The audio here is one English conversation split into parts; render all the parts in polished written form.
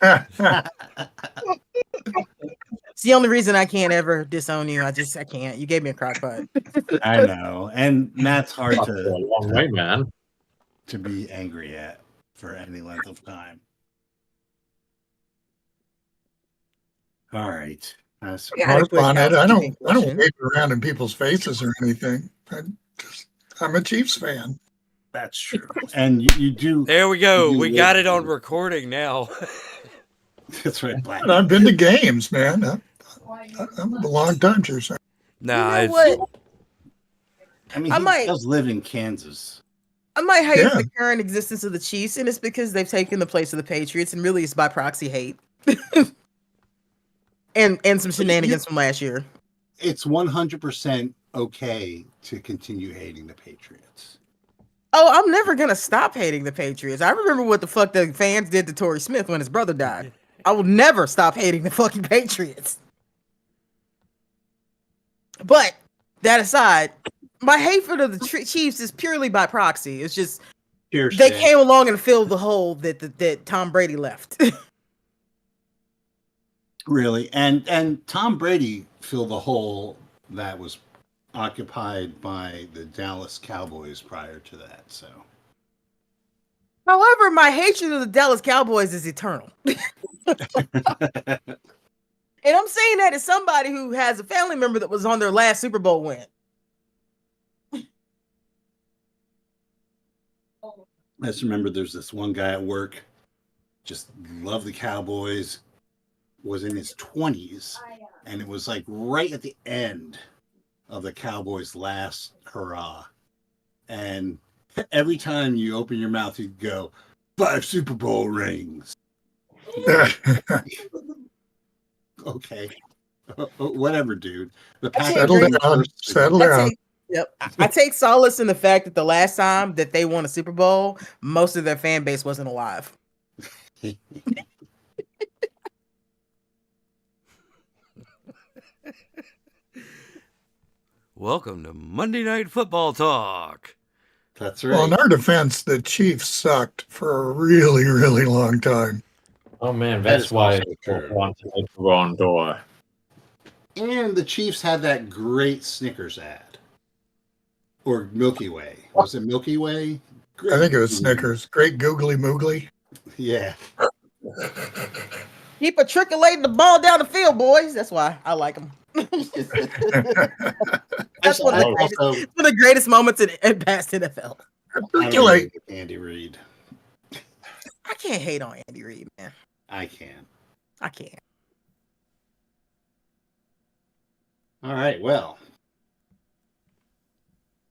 It's the only reason I can't ever disown you. I can't. You gave me a crock pot. I know, and Matt's hard That's a long way, man. to be angry at for any length of time. All right. Adequate on it. I housekeeping don't question. wave around in people's faces or anything. I'm a Chiefs fan. That's true. And you do. There we go. You We live got it on through- recording now. That's right, Black. And I've been to games, man. I'm a long time Chiefs fan. Nah, You know what? I mean, I he might- does live in Kansas. I might hate Yeah. the current existence of the Chiefs, and it's because they've taken the place of the Patriots, and really it's by proxy hate. and some shenanigans from last year. It's 100% okay to continue hating the Patriots. Oh, I'm never gonna stop hating the Patriots. I remember what the fuck the fans did to Torrey Smith when his brother died. I will never stop hating the fucking Patriots. But that aside, my hatred of the Chiefs is purely by proxy. It's just Pure they shit. came along and filled the hole that Tom Brady left. Really, and Tom Brady filled the hole that was occupied by the Dallas Cowboys prior to that. So, However, my hatred of the Dallas Cowboys is eternal. And I'm saying that as somebody who has a family member that was on their last Super Bowl win. I just remember there's this one guy at work, just loved the Cowboys, was in his 20s, and it was like right at the end of the Cowboys' last hurrah. And every time you open your mouth, he'd go, 5 Super Bowl rings. Okay. Whatever, dude. The Settle down. Settle down. I take solace in the fact that the last time that they won a Super Bowl, most of their fan base wasn't alive. Welcome to Monday Night Football Talk. That's Well, in right. our defense, the Chiefs sucked for a really, really long time. Oh man, That that's is why also I true. want to make the wrong door. And the Chiefs had that great Snickers ad. Or Milky Way. Was it Milky Way? I think it was Snickers. Great googly moogly. Yeah. Keep trickulating the ball down the field, boys. That's why I like them. That's one of Also, the greatest moments in past NFL. Circulate. Andy Reid. I can't hate on Andy Reid, man. I can. I can't. All right, well.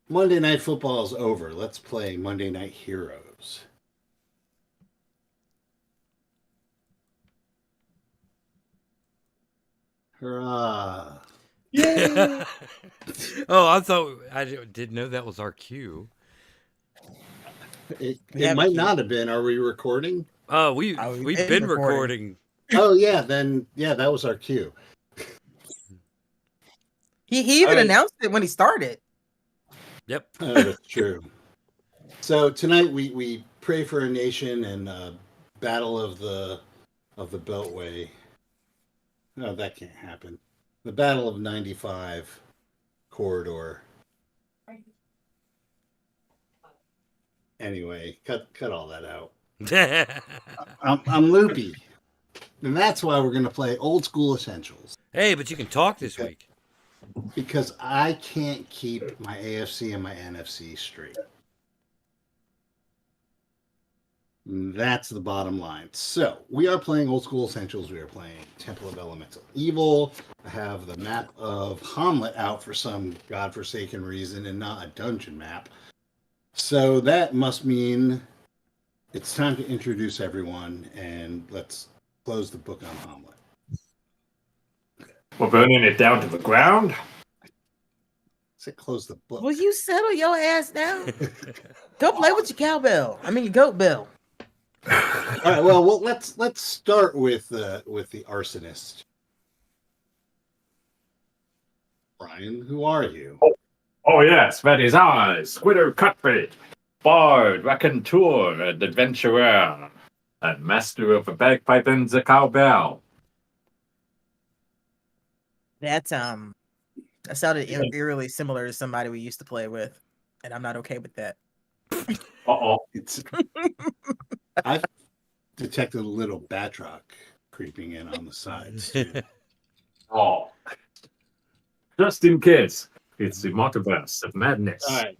Monday Night Football is over. Let's play Monday Night Heroes. Hurrah. Oh, I thought I didn't know that was our cue. It Yeah, might but- not have been. Are we recording? Oh, we've been recording. Oh, yeah. Then, yeah, that was our cue. He even All right. announced it when he started. Yep. That's true. So tonight we pray for a nation and battle of the Beltway. No, that can't happen. The Battle of 95 corridor. Anyway, cut all that out. I'm loopy, and that's why we're gonna play Old School Essentials. Hey, but you can talk this week. Because I can't keep my AFC and my NFC straight. That's the bottom line. So, we are playing Old School Essentials. We are playing Temple of Elemental Evil. I have the map of Hamlet out for some godforsaken reason and not a dungeon map. So, that must mean it's time to introduce everyone and let's close the book on Hamlet. We're burning it down to the ground. Say close the book. Will you settle your ass down? Don't play with your cowbell. I mean your goat bell. All right. Well, let's start with the arsonist. Brian, who are you? Oh yes, that is I, Squiddo Cutbait, Bard, Raconteur, and Adventurer. And master of the bagpipe and the cowbell. That sounded eerily similar to somebody we used to play with, and I'm not okay with that. Uh-oh. It's I've detected a little Batroc creeping in on the sides too. Oh. Just in case. It's the multiverse of madness. All right.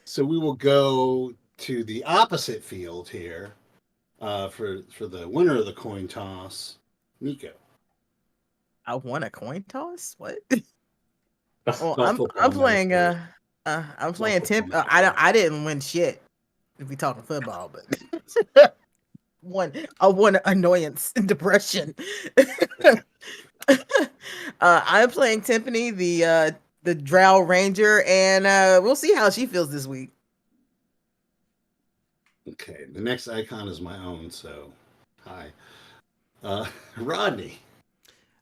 So we will go to the opposite field here for the winner of the coin toss, Nico. I won a coin toss. What? Well, Well, football I'm playing. metaphor. I'm playing football temp. I didn't win shit. If we talking football, but I won annoyance and depression. I'm playing Timpani, the Drow Ranger, and we'll see how she feels this week. Okay, the next icon is my own, so hi. Rodney.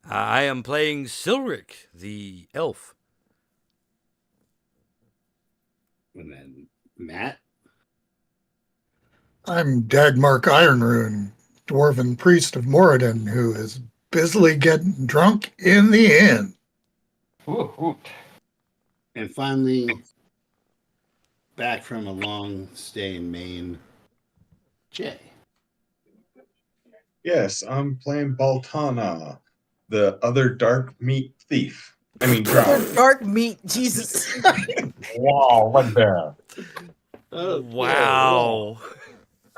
I am playing Silric, the elf. And then Matt. I'm Dagmark Ironrune, dwarven priest of Moradin, who is busily getting drunk in the inn. And finally, back from a long stay in Maine, Jay. Yes, I'm playing Baltana, the other dark meat thief. I mean, drow. Dark meat, Jesus. Wow, what the? Wow.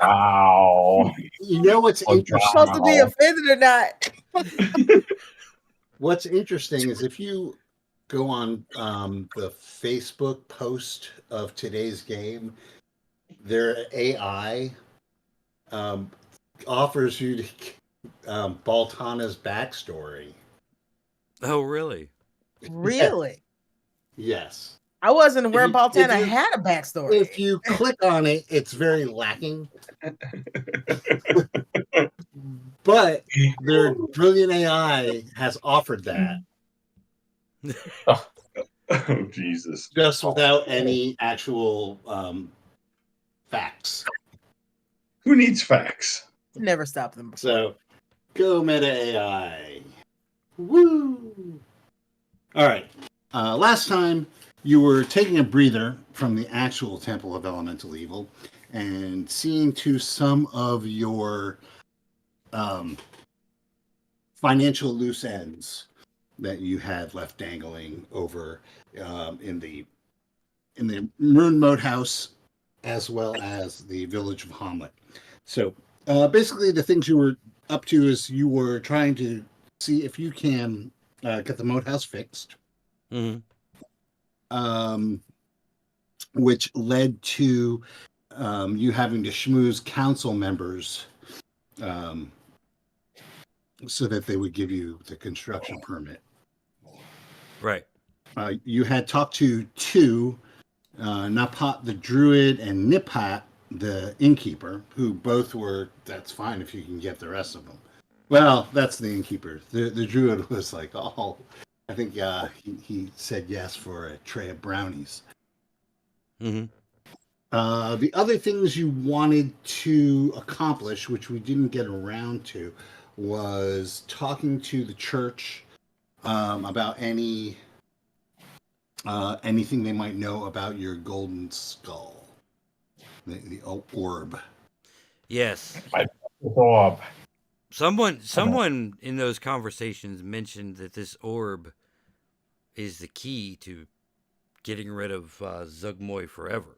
Ow. You know what's Oh, interesting? Supposed to be offended or not? What's interesting is if you go on the Facebook post of today's game, their AI offers you Baltana's backstory. Oh, really? Really? Yes. I wasn't aware If you- Baltana if you- had a backstory. If you click on it, it's very lacking. But their brilliant AI has offered that Oh, Jesus. just without any actual facts. Who needs facts? Never stopped them before. So go meta AI. Woo! All right. Last time you were taking a breather from the actual Temple of Elemental Evil and seeing to some of your financial loose ends that you had left dangling over in the Maroon Moat House as well as the village of Hamlet. So basically the things you were up to is you were trying to see if you can get the moat house fixed. Mm-hmm. Which led to you having to schmooze council members so that they would give you the construction permit. Right. You had talked to two, Napat the druid and Nipat the innkeeper, who both were, that's fine if you can get the rest of them. Well, that's the innkeeper. The druid was like, oh, I think he said yes for a tray of brownies. Mm-hmm. The other things you wanted to accomplish, which we didn't get around to, was talking to the church about anything they might know about your golden skull, the orb. Yes. Orb. Someone in those conversations mentioned that this orb is the key to getting rid of Zugmoy forever.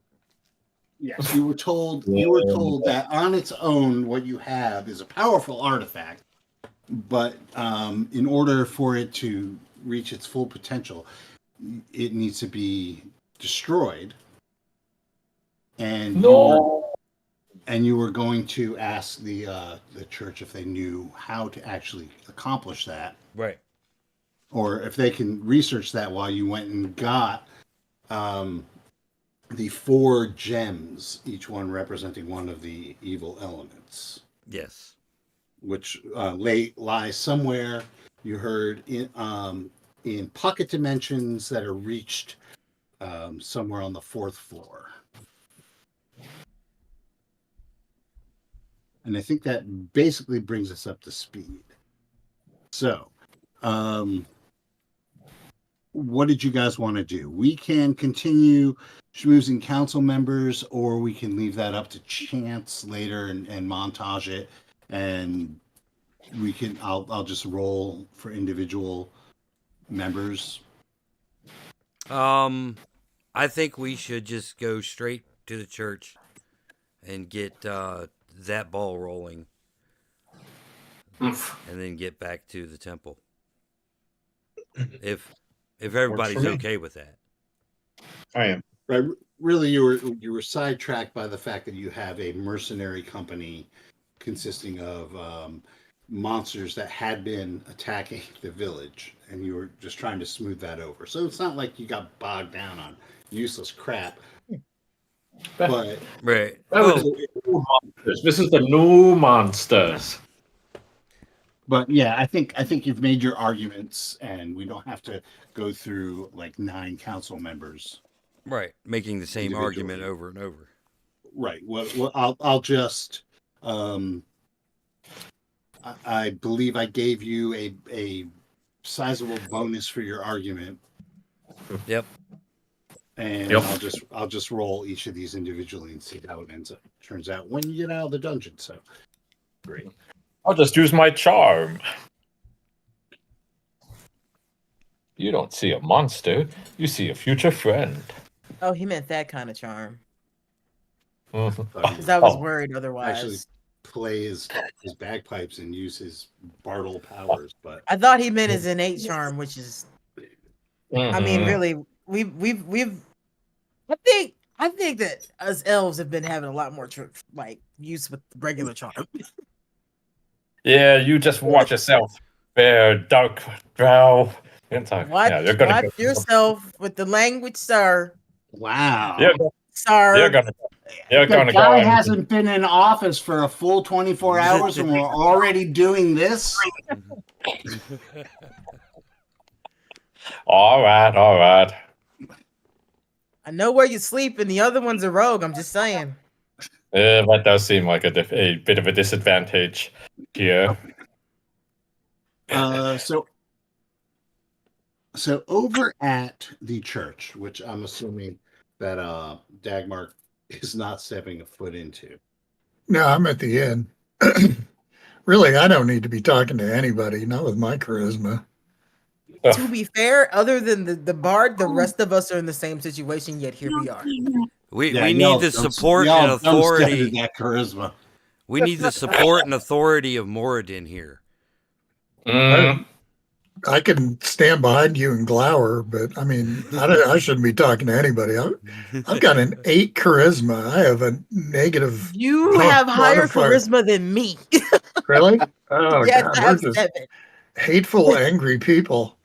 Yes, you were told that on its own, what you have is a powerful artifact, but in order for it to reach its full potential, it needs to be destroyed. And you were going to ask the church if they knew how to actually accomplish that, Right. or if they can research that while you went and got the 4 gems, each one representing one of the evil elements. Yes. Which lies somewhere, you heard, in pocket dimensions that are reached somewhere on the 4th floor. And I think that basically brings us up to speed. So, what did you guys want to do? We can continue schmoozing council members, or we can leave that up to chance later and montage it. And we can, I'll just roll for individual members. I think we should just go straight to the church and get that ball rolling, and then get back to the temple. If everybody's me. okay with that. I am. Right. Really, you were sidetracked by the fact that you have a mercenary company consisting of monsters that had been attacking the village, and you were just trying to smooth that over. So it's not like you got bogged down on useless crap. But Right. That was new monsters. This is the new monsters. But yeah, I think you've made your arguments, and we don't have to go through like 9 council members. Right. Making the same Individually. argument over and over. Right. Well, I'll just. I believe I gave you a sizable bonus for your argument, Yep. and Yep. I'll just roll each of these individually and see how it turns out when you get out of the dungeon. So great. I'll just use my charm. You don't see a monster, you see a future friend. Oh, he meant that kind of charm. Mhm. Because I was Oh. worried otherwise. Actually, play his bagpipes and use his Bartle powers, but I thought he meant his innate charm, which is, I mean, Mhm. really, we've. I think that us elves have been having a lot more use with regular charm. Yeah, you just watch yourself, bear, dark brow. Watch, Yeah, you're gonna watch get- yourself with the language, sir. wow. Sir. You're gonna The go. guy into- hasn't been in office for a full 24 hours, and we're already doing this. All right. I know where you sleep, and the other one's a rogue. I'm just saying. That does seem like a bit of a disadvantage here. So over at the church, which I'm assuming that Dagmar is not stepping a foot into. No, I'm at the inn. Really, I don't need to be talking to anybody, not with my charisma. To be fair, other than the bard, the rest of us are in the same situation. Yet here we are. We Yeah, need y'all the don't- support y'all and don't step authority. into that charisma. We need the support and authority of Moradin here. Mm. I can stand behind you and glower, but I mean, I shouldn't be talking to anybody. I've got an 8 charisma. I have a negative. You have higher modifier. charisma than me. Really? Oh, yes, God. I We're have just 7. hateful, angry people.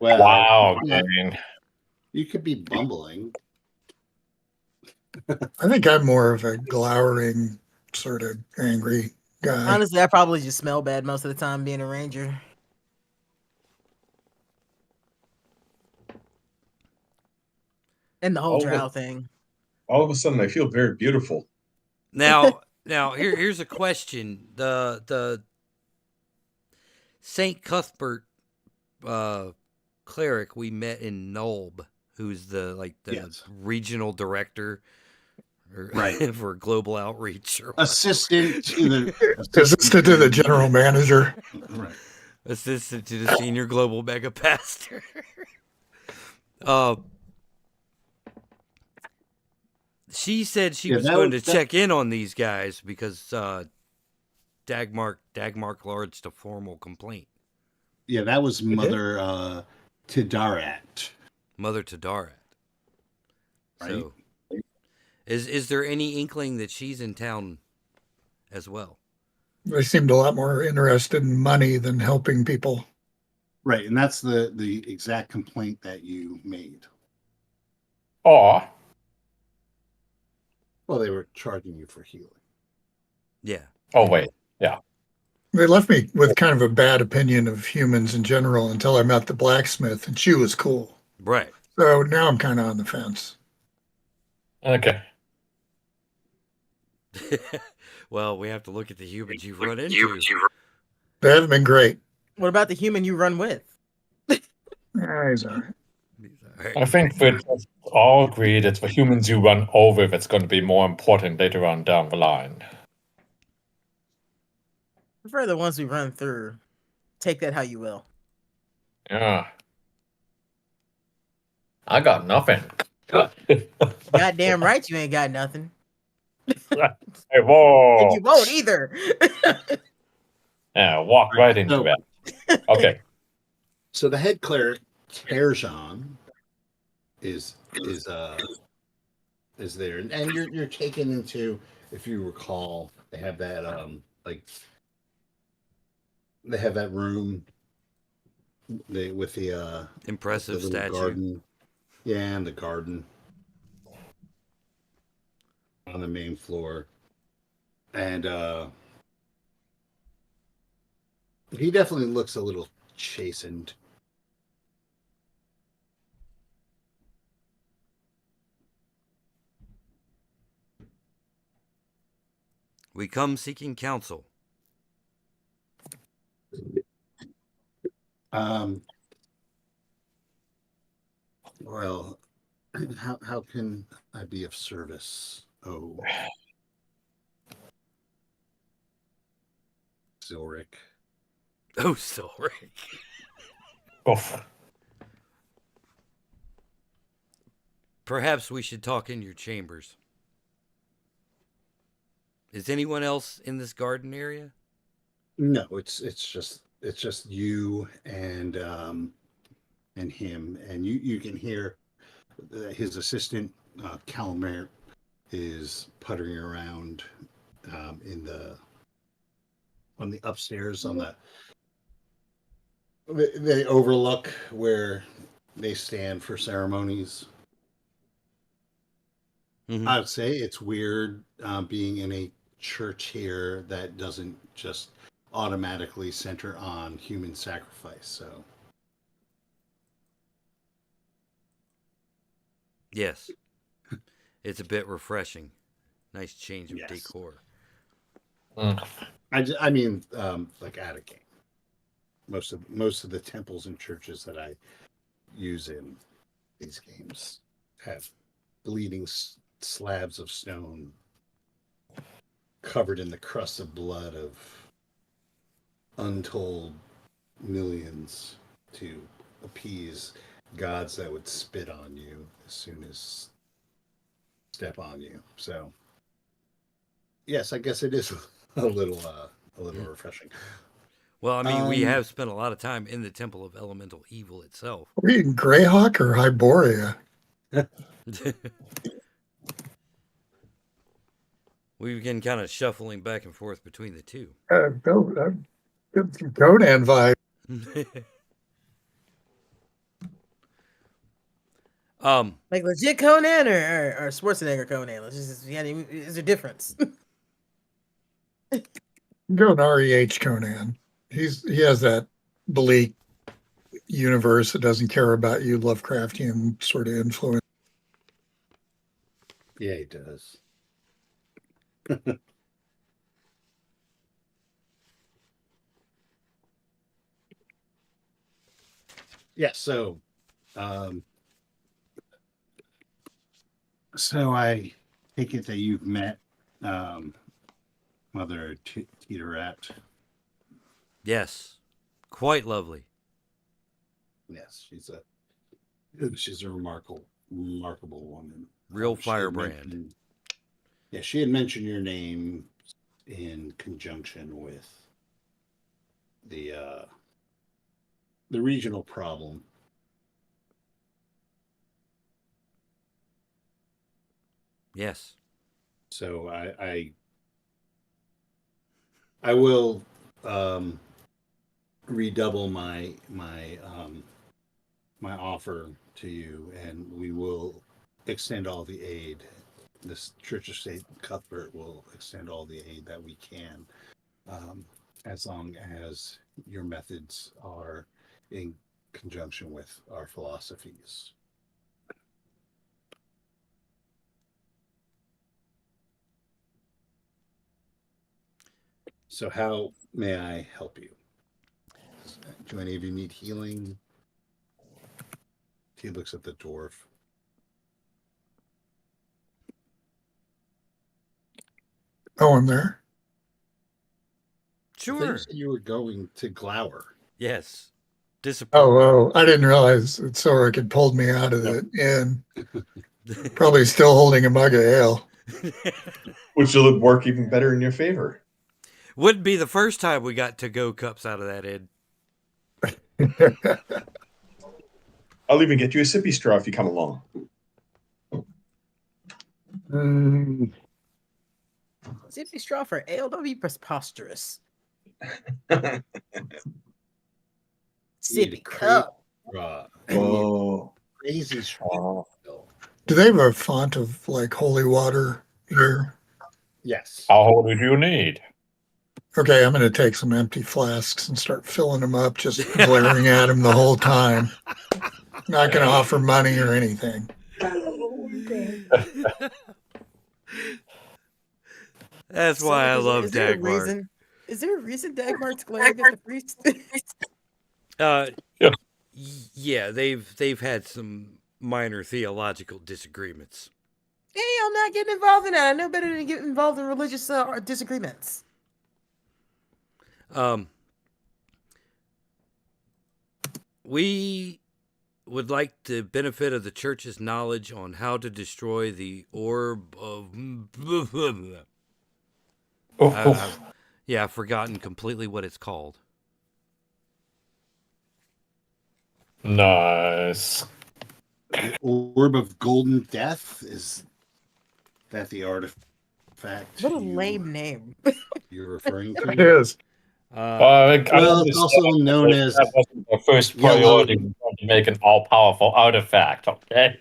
Well, Wow, yeah, Gane. you could be bumbling. I think I'm more of a glowering, sort of angry guy. Honestly, I probably just smell bad most of the time being a ranger. And the whole Oh, drow thing. All of a sudden, I feel very beautiful. Now here's a question. The Saint Cuthbert cleric we met in Nulb, who's the Yes. regional director Right. for global outreach or Assistant to the Assistant to the general manager. Right. assistant to the senior global mega pastor. She said she Yeah, was that going was- to check in on these guys because Dagmar lodged a formal complaint. Yeah, that was Mother Tidarat. Mother Tadarat. Right. So, is there any inkling that she's in town as well? They seemed a lot more interested in money than helping people. Right, and that's the exact complaint that you made. Aw. Well, they were charging you for healing. Yeah. Oh, wait. They left me with kind of a bad opinion of humans in general until I met the blacksmith, and she was cool. Right. So now I'm kind of on the fence. Okay. Well, we have to look at the humans you've run into. They haven't been great. What about the human you run with? He's all right. I think we just all agree that the humans you run over that's going to be more important later on down the line. I prefer the ones we run through. Take that how you will. Yeah. I got nothing. Goddamn right you ain't got nothing. Hey, whoa. And you won't either. Yeah, walk right into so- that. Okay. So the head cleric, Terjan, is there, and you're taken into, if you recall, they have that they have that room with the Impressive the little statue. garden, yeah, and the garden on the main floor, and he definitely looks a little chastened. We come seeking counsel. Well, how can I be of service? Oh, Zilric. Oh, Silric. Oof. Perhaps we should talk in your chambers. Is anyone else in this garden area? No, it's just you and him, and you can hear his assistant Calamar is puttering around on the upstairs on the overlook where they stand for ceremonies. Mhm. I would say it's weird being in a church here that doesn't just automatically center on human sacrifice. So Yes. It's a bit refreshing. Nice change of Yes. decor. I mean, like at a game, most of the temples and churches that I use in these games have bleeding slabs of stone covered in the crust of blood of untold millions to appease gods that would spit on you as soon as step on you. So yes, I guess it is a little refreshing. Well, I mean, we Um, have spent a lot of time in the Temple of Elemental Evil itself. Are we in Greyhawk or Hyboria? We've been kind of shuffling back and forth between the two. I'm getting some Conan vibe. Like legit Conan or Schwarzenegger Conan? Let's just yeah, is there a difference? Go an REH Conan. He has that bleak universe that doesn't care about you, Lovecraftian sort of influence. yeah, he does. Yeah, so so I take it that you've met Mother Teeterat. Yes. Quite lovely. Yes, she's a remarkable woman. Real She had firebrand. mentioned- Yeah, she had mentioned your name in conjunction with the regional problem. Yes. So I will redouble my offer to you, and we will extend all the aid. This Church of St. Cuthbert will extend all the aid that we can, as long as your methods are in conjunction with our philosophies. So how may I help you? Do any of you need healing? He looks at the dwarf. Oh, I'm there. I thought you Sure. said you were going to Glower. Yes. Disappointment. Oh, I didn't realize that Sorek had pulled me out of the inn. Probably still holding a mug of ale. Which will work even better in your favor. Wouldn't be the first time we got to-go cups out of that Ed. I'll even get you a sippy straw if you come along. Sippy straw for ale. Don't be preposterous. Sippy cup. Oh. Crazy Oh. Do they have a font of like holy water here? Yes. How holy do you need? Okay, I'm going to take some empty flasks and start filling them up, just glaring at him the whole time. Not going to offer money or anything. That's So why I love is there a Dagmar. reason? Is there a reason Dagmar's glaring at the priest? Uh, Yeah. yeah, they've had some minor theological disagreements. Hey, I'm not getting involved in that. I know better than to get involved in religious disagreements. We would like the benefit of the church's knowledge on how to destroy the orb of. I've forgotten completely what it's called. Nice. Orb of Golden Death? Is that the artifact What a lame name. you're referring It to? is. Well, it's also known as that wasn't the first yellow- priority. We want to make an all-powerful artifact, okay?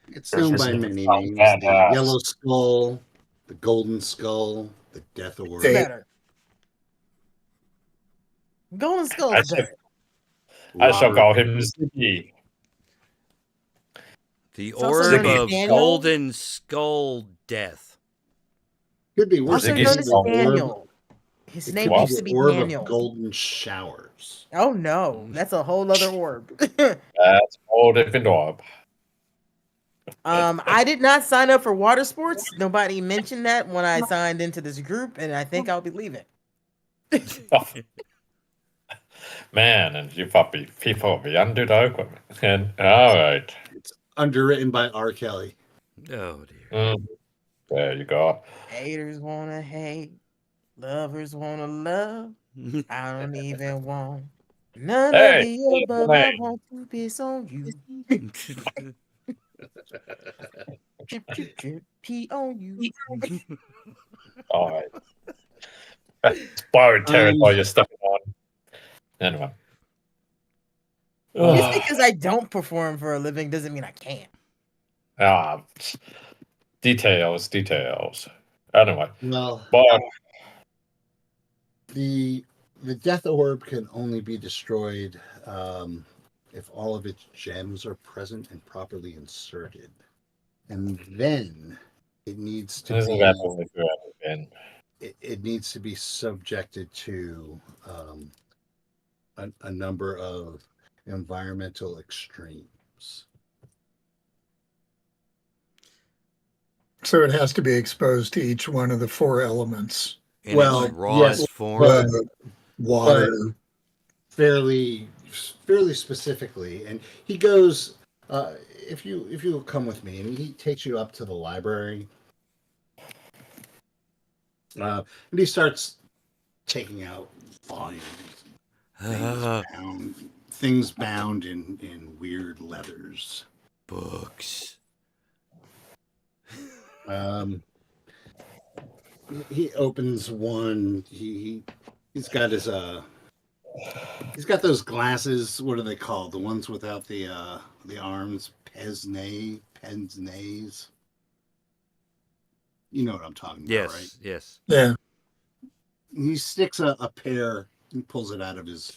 It's known by many names. The Yellow Skull, the Golden Skull, the Death Orb. Hey. Better. Golden Skull is better. I shall Robert- call him Ziggy. The It's also orb known as of Daniel. golden skull death. Could be Also Ziggy's known as Skull. Daniel. His It name could be used the to be Orb Daniel. of Golden Showers. Oh no, that's a whole other orb. That's a whole different orb. I did not sign up for water sports. Nobody mentioned that when I signed into this group, and I think I'll be leaving. Man, and you puppy people be under the equipment. And, all right. It's underwritten by R. Kelly. Oh dear. There you go. Haters wanna hate, lovers wanna love. I don't even want none of Hey, the above. I hey. want to piss on you. Drip, drip, drip, pee on you. All right. It's borrowed territory you're stepping on. Anyway. Just because I don't perform for a living doesn't mean I can't. Details. Anyway. Well, But the Death Orb can only be destroyed if all of its gems are present and properly inserted. And then it needs to isn't be that only for everything? it needs to be subjected to a number of environmental extremes. So it has to be exposed to each one of the four elements. In Well, its rawest yes, form. Water. fairly specifically. And he goes, if you will come with me, and he takes you up to the library. And he starts taking out volumes, things bound in weird leathers. Books. He opens one. He's got his he's got those glasses. What are they called? The ones without the arms. Pince-nez. You know what I'm talking about, right? Yes. Yeah. He sticks a pair. He pulls it out of his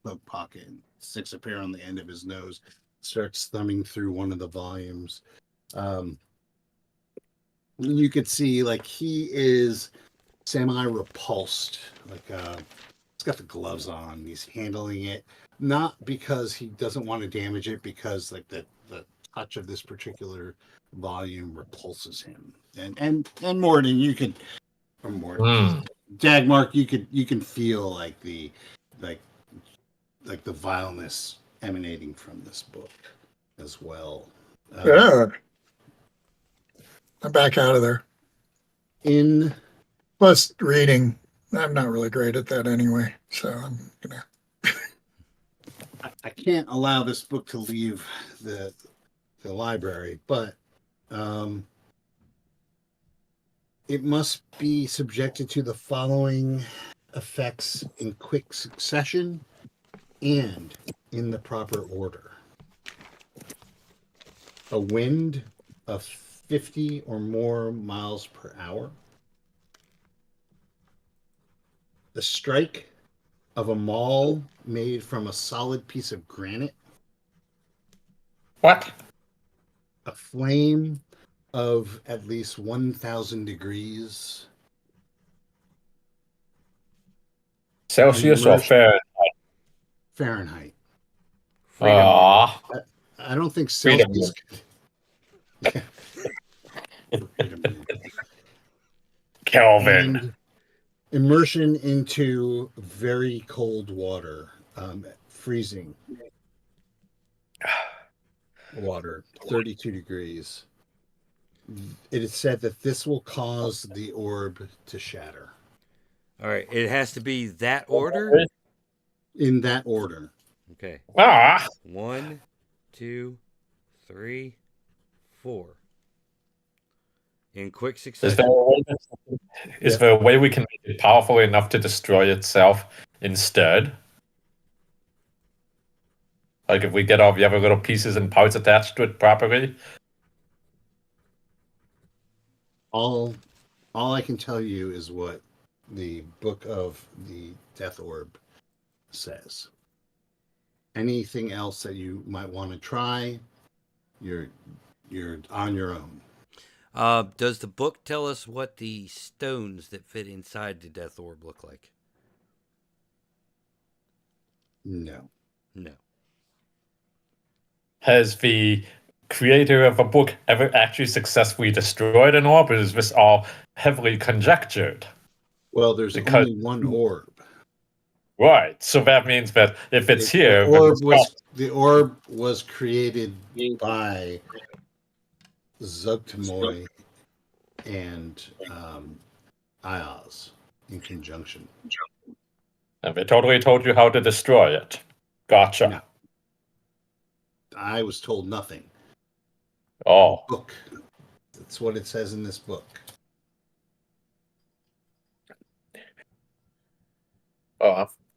coat pocket and sticks a pair on the end of his nose. Starts thumbing through one of the volumes. You could see like he is semi-repulsed. Like he's got the gloves on. He's handling it not because he doesn't want to damage it, because like the touch of this particular volume repulses him. And Morton, you could, or Morton, Dagmark, you can feel like the vileness emanating from this book as well. Yeah. I'm back out of there. Plus, reading, I'm not really great at that anyway. So I'm going to. I can't allow this book to leave the library, but it must be subjected to the following effects in quick succession and in the proper order. A wind of 50 or more miles per hour. The strike of a maul made from a solid piece of granite. What? A flame of at least 1,000 degrees. Celsius or Fahrenheit? Fahrenheit. Ah, I don't think wait a Celsius. Kelvin. And immersion into very cold water, freezing water, 32 degrees. It is said that this will cause the orb to shatter. All right, it has to be that order. In that order. Okay. Ah, 1, 2, 3, 4. In quick is succession. there a way we can make it powerful enough to destroy itself instead? Like if we get all the other little pieces and parts attached to it properly? All I can tell you is what the book of the Death Orb says. Anything else that you might want to try, you're on your own. Does the book tell us what the stones that fit inside the Death Orb look like? No. No. Has the creator of a book ever actually successfully destroyed an orb, or is this all heavily conjectured? Well, there's only one orb. Right, so that means that if it's here... The orb was created by Zugtamoy and Ios in conjunction. And they totally told you how to destroy it. Gotcha. No. I was told nothing. Oh. Book. That's what it says in this book.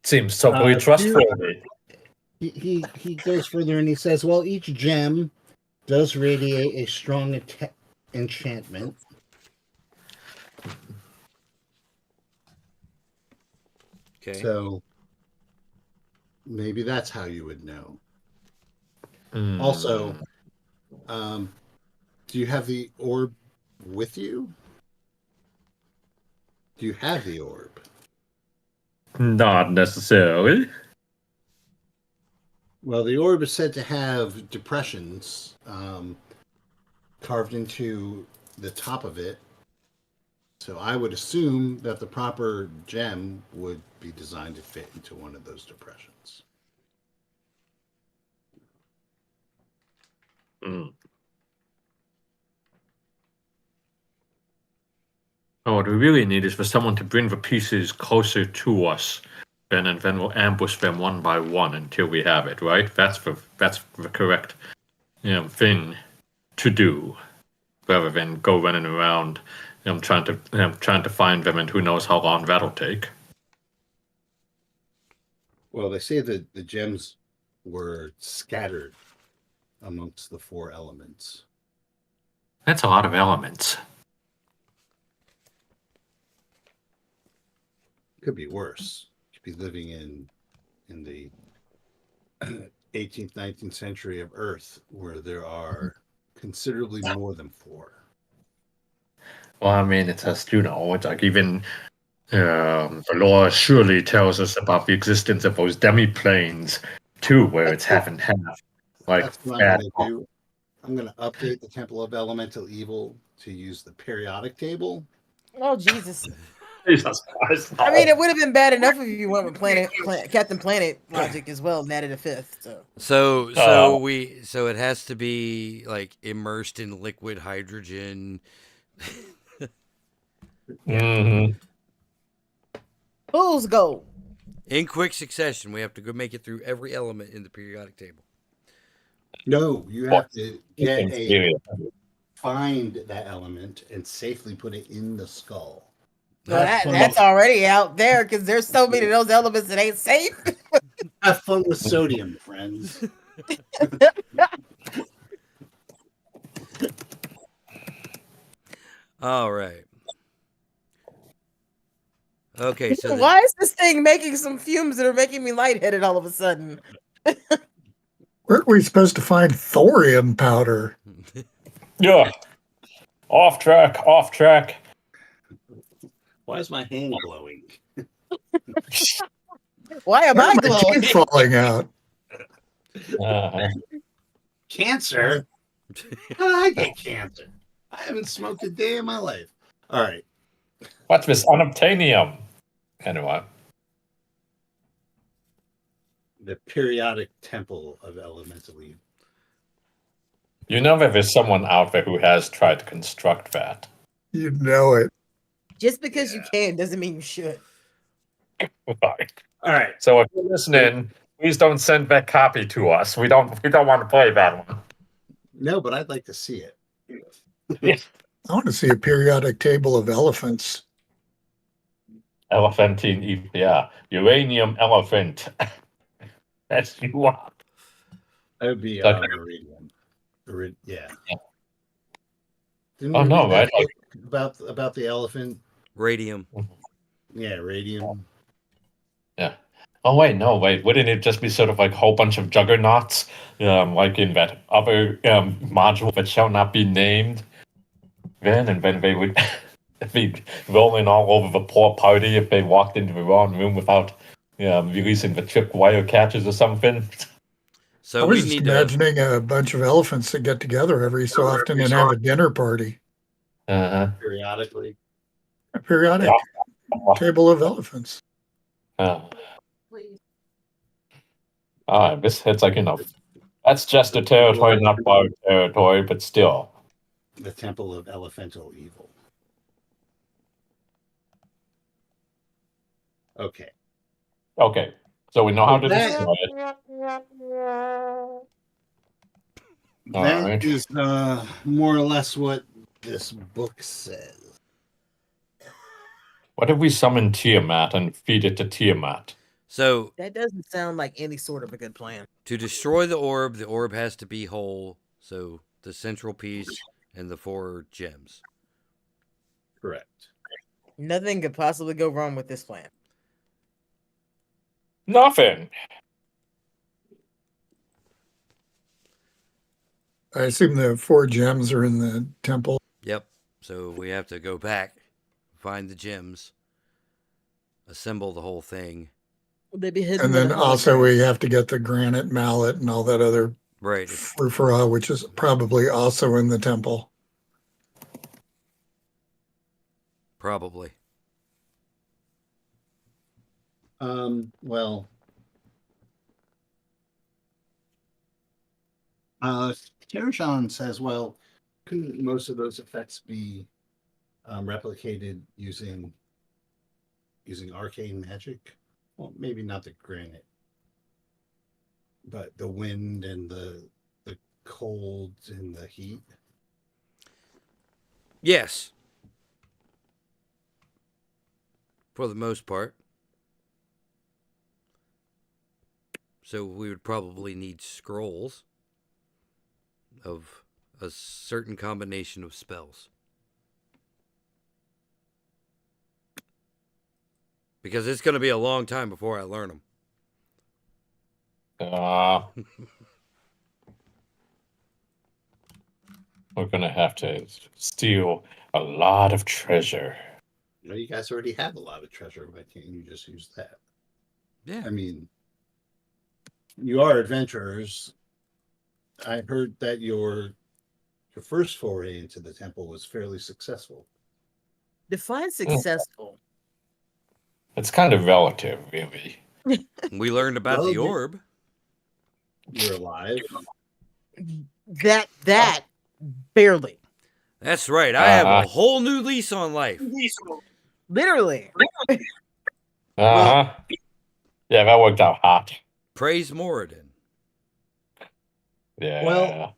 Seems totally trustworthy. He goes further and he says, well, each gem does radiate a strong enchantment. Okay. So maybe that's how you would know. Also, do you have the orb with you? Do you have the orb? Not necessarily. Well, the orb is said to have depressions carved into the top of it. So I would assume that the proper gem would be designed to fit into one of those depressions. Oh, what we really need is for someone to bring the pieces closer to us, and then we'll ambush them one by one until we have it. Right? That's the correct, thing to do, rather than go running around, trying to find them, and who knows how long that'll take. Well, they say that the gems were scattered amongst the 4 elements. That's a lot of elements. Could be worse. Could be living in the 18th, 19th century of Earth, where there are considerably more than 4. Well, I mean, it's like even The lore surely tells us about the existence of those demi-planes, too, where it's half and half. Like That's what I'm that. going to do. I'm going to update the Temple of Elemental Evil to use the periodic table. Oh Jesus! Jesus Christ. I mean, it would have been bad enough if you went with Captain Planet logic as well and added a fifth. So So it has to be like immersed in liquid hydrogen. Mhm. Bulls go. In quick succession, we have to go make it through every element in the periodic table. No, you have to find that element and safely put it in the skull. Well, that's already out there because there's so many of those elements that ain't safe. Have fun with sodium, friends. All right. Okay, so why is this thing making some fumes that are making me lightheaded all of a sudden? Weren't we supposed to find thorium powder? Yeah. Off track. Why is my hand glowing? Why am I My glowing? teeth falling out. Cancer? How did I get cancer? I haven't smoked a day in my life. All right. What's this unobtainium? Anyway. The periodic temple of elemental evil. You know that there's someone out there who has tried to construct that. You know it. Just because you can doesn't mean you should. Right. All right. So if you're listening, please don't send that copy to us. We don't want to play that one. No, but I'd like to see it. I want to see a periodic table of elephants. Elephantine, yeah. Uranium elephant. That's you up. That would be Okay. Iridium. Yeah. Oh, no, right? About the elephant. radium. Yeah, radium. Yeah. Oh, wait. Wouldn't it just be sort of like a whole bunch of juggernauts, like in that other module that shall not be named? And then they would be rolling all over the poor party if they walked into the wrong room without releasing the trip wire catches or something. So I was we just need imagining a bunch of elephants that get together every so often and have a dinner party. Periodically. A periodic table of elephants. It's like, that's just a territory, not our territory, but still. The Temple of Elemental Evil. Okay. So we know how to That- destroy it. That is more or less what this book says. What if we summon Tiamat and feed it to Tiamat? So That doesn't sound like any sort of a good plan. to destroy the orb has to be whole. So the central piece and the 4 gems. Correct. Nothing could possibly go wrong with this plan. Nothing. I assume the 4 gems are in the temple. Yep. So we have to go back, find the gems, assemble the whole thing. Would they be hidden? And then also we have to get the granite mallet and all that other Right. frou-frou, which is probably also in the temple. Probably. Well, Tershawn says, well, couldn't most of those effects be replicated using arcane magic? Well, maybe not the granite, but the wind and the cold and the heat. Yes. For the most part. So we would probably need scrolls of a certain combination of spells. Because it's going to be a long time before I learn them. We're going to have to steal a lot of treasure. Well, you guys already have a lot of treasure. Why can't you just use that? Yeah. I mean, you are adventurers. I heard that your first foray into the temple was fairly successful. Define successful. It's kind of relative, really. We learned about Well, the orb. You're alive. That barely. That's right. I have a Uh-huh. whole new lease on life. Literally. Uh-huh. Yeah, that worked out hot. Praise Moradin. Yeah. Well,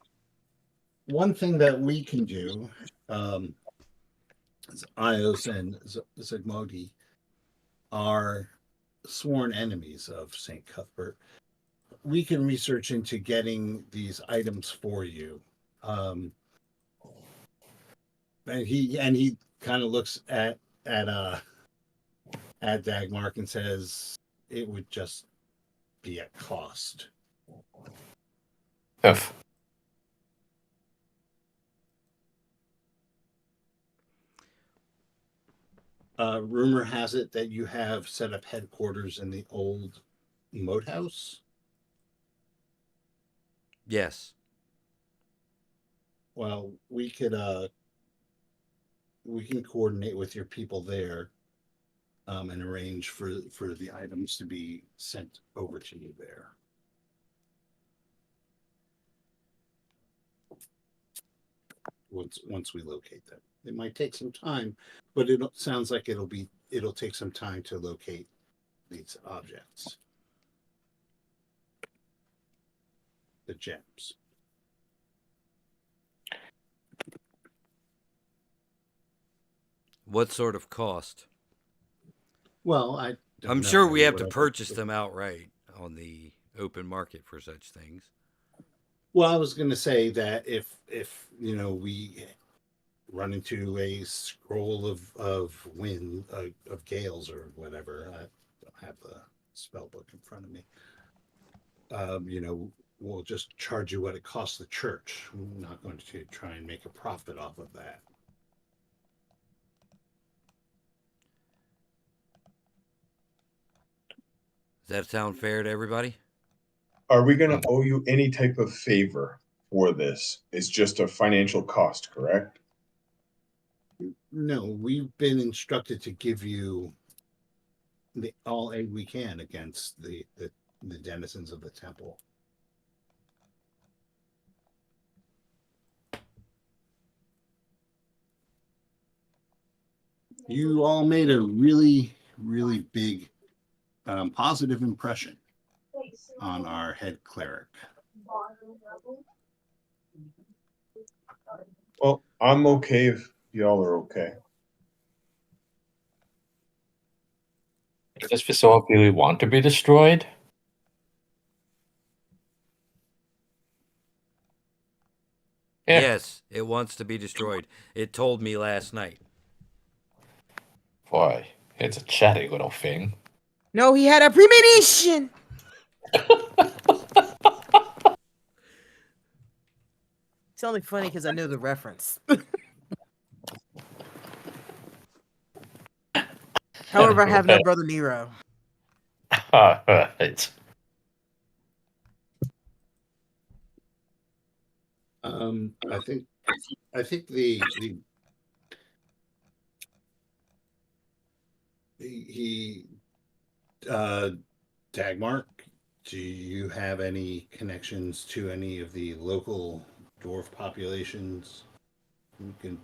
one thing that we can do, is Ios and Zygmodi are sworn enemies of St. Cuthbert. We can research into getting these items for you. And he kind of looks at Dagmark and says it would just be at cost. If Rumor has it that you have set up headquarters in the old moat house. Yes. Well, we can coordinate with your people there, and arrange for the items to be sent over to you there. Once we locate them, it might take some time, but it sounds like it'll take some time to locate these objects, the gems. What sort of cost? Well, I don't I'm know. sure I we mean, have to whatever. purchase them outright on the open market for such things. Well, I was going to say that if we run into a scroll of wind of gales or whatever, I don't have the spell book in front of me. We'll just charge you what it costs the church. We're not going to try and make a profit off of that. Does that sound fair to everybody? Are we going to owe you any type of favor for this? It's just a financial cost, correct? No, we've been instructed to give you all aid we can against the denizens of the temple. You all made a really, really big positive impression on our head cleric. Well, I'm okay if y'all are okay. does this facility really want to be destroyed? Yeah. Yes, it wants to be destroyed. It told me last night. Boy, it's a chatty little thing. No, he had a premonition. It's only funny because I know the reference. However, I have no brother Nero. Right. I think the Dagmark, do you have any connections to any of the local dwarf populations? You can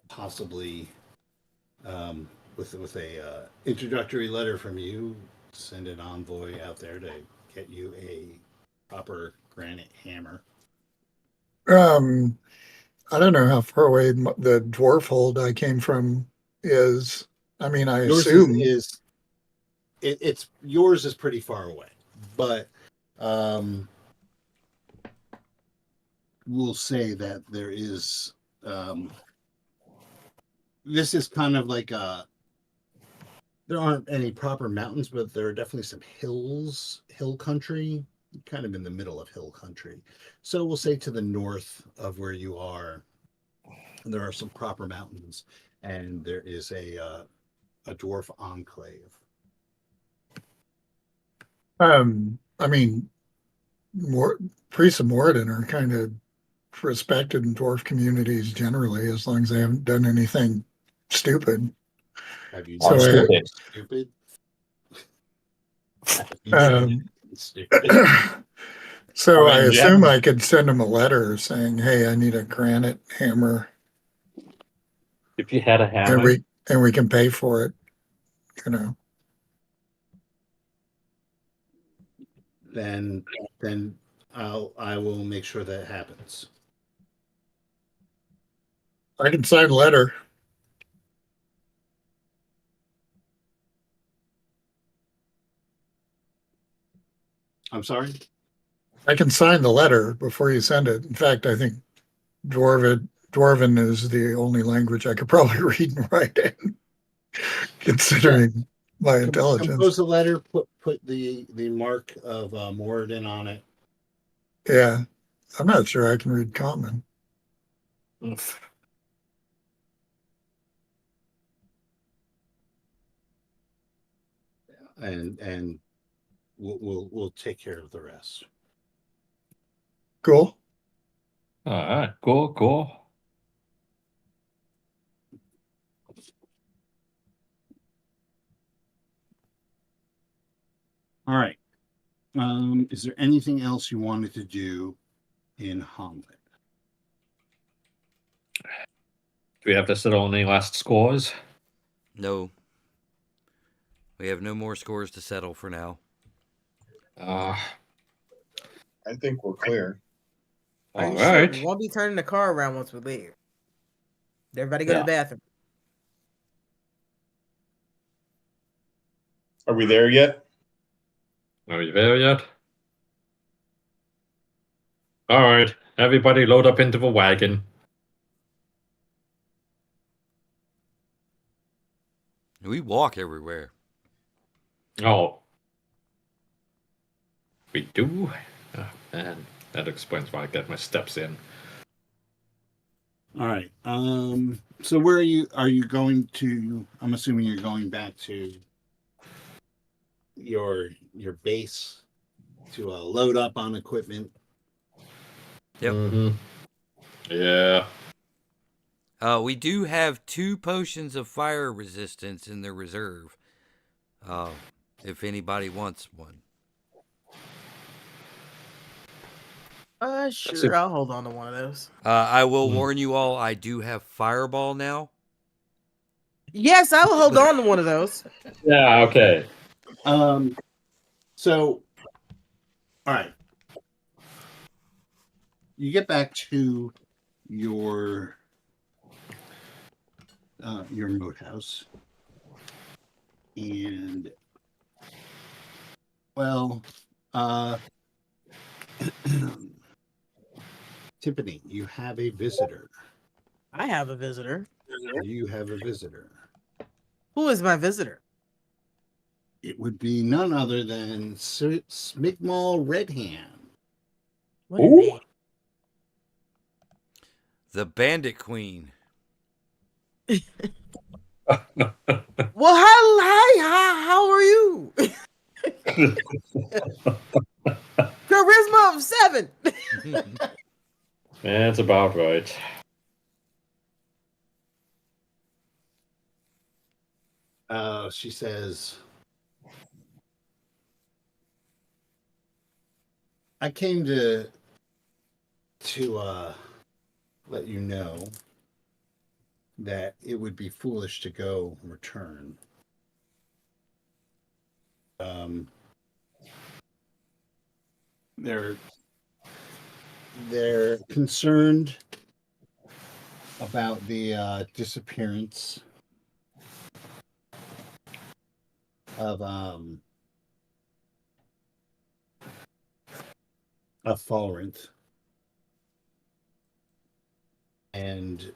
possibly, with a introductory letter from you, send an envoy out there to get you a proper granite hammer. I don't know how far away the dwarf hold I came from is. I mean, I Yours assume it's yours is pretty far away, but we'll say that there is this is kind of like there aren't any proper mountains, but there are definitely some hill country, kind of in the middle of hill country. So we'll say to the north of where you are, there are some proper mountains, and there is a a dwarf enclave. I mean, priests of Moradin are kind of respected in dwarf communities generally, as long as they haven't done anything stupid. Have you So done I- anything stupid? Have you done Um, anything stupid? So I mean, assume yeah. I could send them a letter saying, "Hey, I need a granite hammer, If you had a and hammer, we can pay for it." You know, Then I will make sure that happens. I can sign a letter. I'm sorry. I can sign the letter before you send it. In fact, I think Dwarven is the only language I could probably read and write in, considering my intelligence. Compose a letter. Put the mark of Moradin on it. Yeah, I'm not sure I can read common. And we'll take care of the rest. Cool. all right, cool. All right. Is there anything else you wanted to do in Hamlet? Do we have to settle any last scores? No. We have no more scores to settle for now. I think we're clear. Are All you sure? right. We won't be turning the car around once we leave. Everybody go to Yeah. the bathroom. Are we there yet? Are you there yet? All right, everybody load up into the wagon. We walk everywhere. Oh. We do? Oh, man, that explains why I get my steps in. All right. So where are you? Are you going to? I'm assuming you're going back to your base to load up on equipment. Yep. Mm-hmm. Yeah. We do have 2 potions of fire resistance in the reserve. If anybody wants one. Sure. I'll hold on to one of those. I will warn you all, I do have fireball now. Yes, I will hold on to one of those. Yeah, okay. So, all right. You get back to your moat house, and well, Tiffany, you have a visitor. I have a visitor. You have a visitor. Who is my visitor? It would be none other than Smigmal Redhand. What a name. The Bandit Queen. Well, how are you? Charisma of 7. That's about right. She says, I came to let you know that it would be foolish to go return. They're concerned about the disappearance of Falrinth and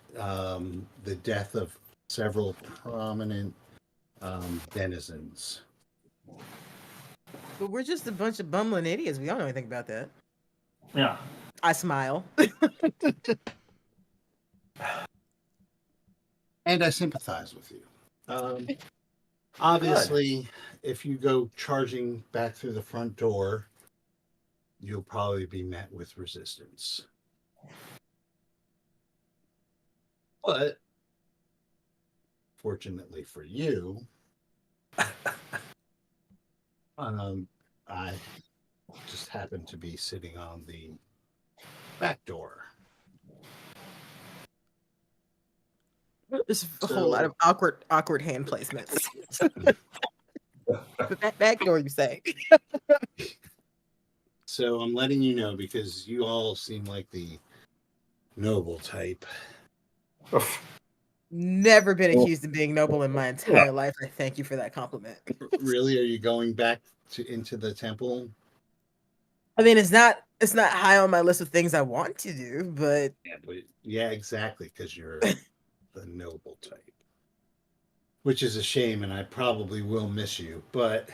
the death of several prominent denizens. But we're just a bunch of bumbling idiots. We don't know anything about that. Yeah. I smile. And I sympathize with you. Obviously, if you go charging back through the front door, you'll probably be met with resistance. But fortunately for you, I just happened to be sitting on the back door. There's a whole lot of awkward hand placements. But that back door, you say? So I'm letting you know because you all seem like the noble type. Never been accused of being noble in my entire life. I thank you for that compliment. Really? Are you going back into the temple? I mean, it's not high on my list of things I want to do, but Yeah, exactly, because you're the noble type. Which is a shame, and I probably will miss you, but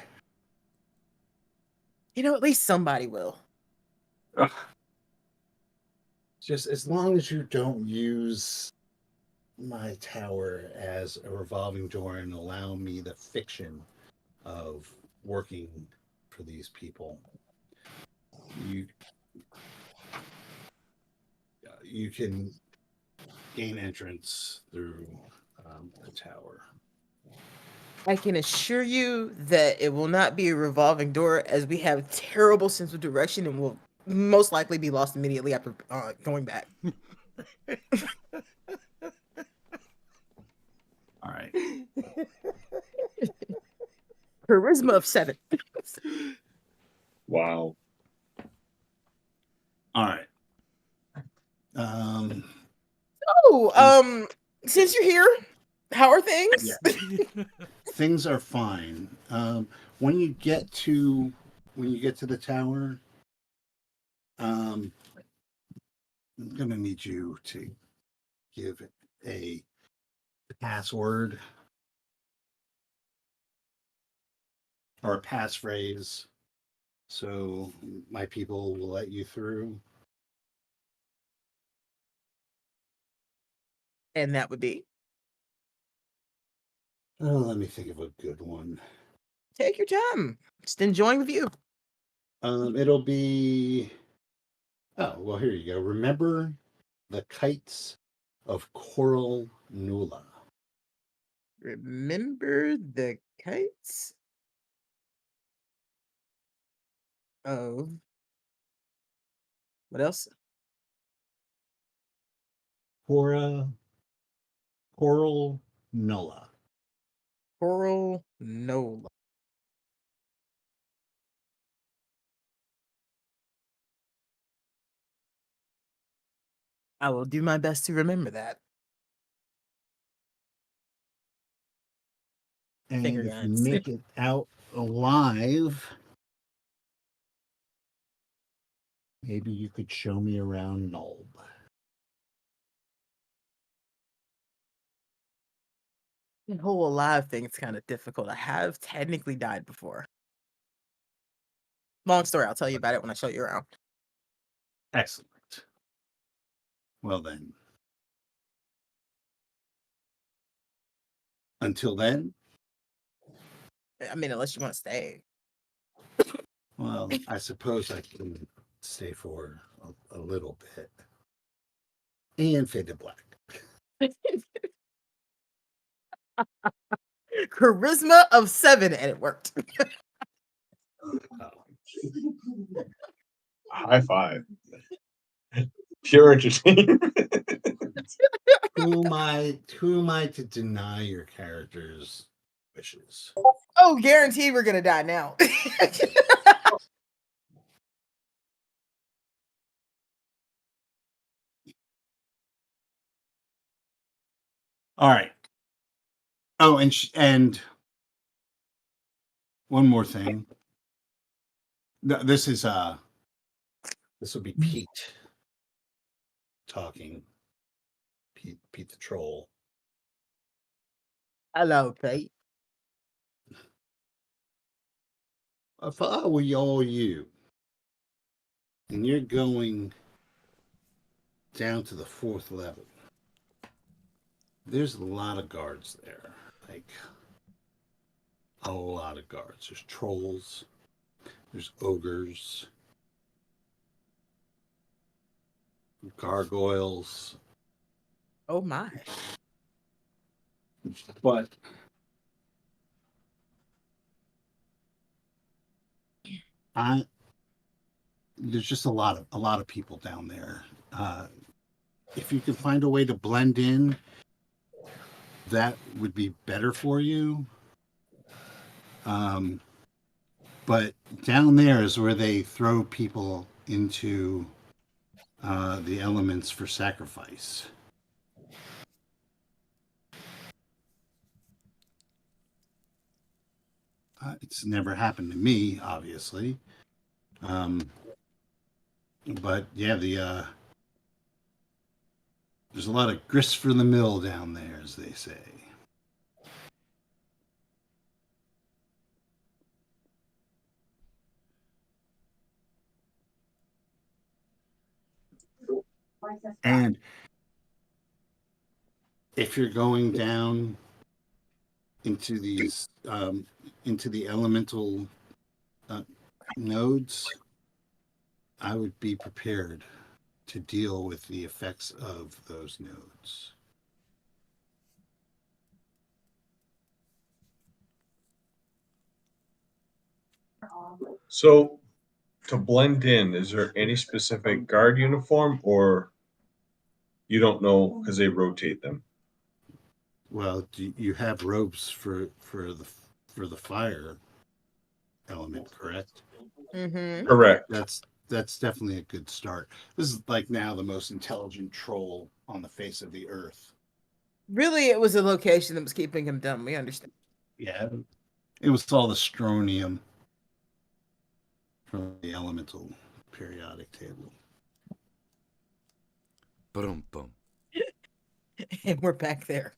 at least somebody will. just as long as you don't use my tower as a revolving door and allow me the fiction of working for these people, you can gain entrance through the tower. I can assure you that it will not be a revolving door, as we have terrible sense of direction and will most likely be lost immediately after going back. All right. Charisma of 7. Wow. All right. Since you're here, how are things? Yeah. Things are fine. When you get to the tower, I'm gonna need you to give a password or a passphrase, so my people will let you through. And that would be? Oh, let me think of a good one. Take your time. Just enjoying the view. It'll be. Oh, well, here you go. Remember the kites of Coral Nula. Remember the kites of what else? Coral Nula. Coral Nola. I will do my best to remember that. And Finger if you guns. make it out alive, maybe you could show me around Nulb. The whole alive thing is kind of difficult. I have technically died before. Long story. I'll tell you about it when I show you around. Excellent. Well then. Until then, I mean, unless you want to stay. well, I suppose I can stay for a little bit. And fade to black. Charisma of 7, and it worked. High five. Pure entertainment. Who am I to deny your character's wishes? Oh, guaranteed we're gonna die now. All right. Oh, and one more thing. This will be Pete talking. Pete the troll. Hello, Pete. If I were you, and you're going down to the 4th level, there's a lot of guards there. Like a lot of guards. There's trolls, there's ogres, gargoyles, Oh my. but I there's just a lot of people down there. If you can find a way to blend in, that would be better for you. But down there is where they throw people into the elements for sacrifice. It's never happened to me, obviously. But yeah, there's a lot of grist for the mill down there, as they say. And if you're going down into these into the elemental nodes, I would be prepared to deal with the effects of those nodes. So, to blend in, is there any specific guard uniform, or you don't know because they rotate them? Well, you have robes for the fire element, correct? Mm-hmm. Correct. That's definitely a good start. This is like now the most intelligent troll on the face of the earth. Really, it was a location that was keeping him dumb. We understand. Yeah, it was all the strontium from the elemental periodic table. Boom, boom. And we're back there.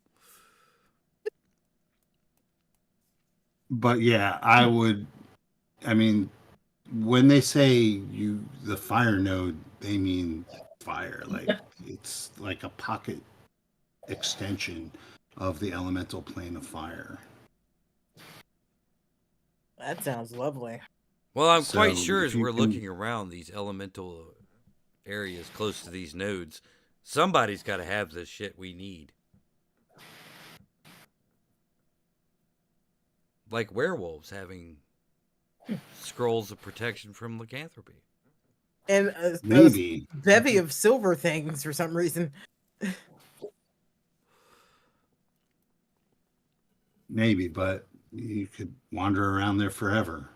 But yeah, I mean, when they say the fire node, they mean fire. Like it's like a pocket extension of the elemental plane of fire. That sounds lovely. Well, I'm So quite sure if as you we're can- looking around these elemental areas close to these nodes, somebody's got to have the shit we need. Like werewolves having scrolls of protection from lycanthropy. And Maybe. a bevy of silver things for some reason. Maybe, but you could wander around there forever.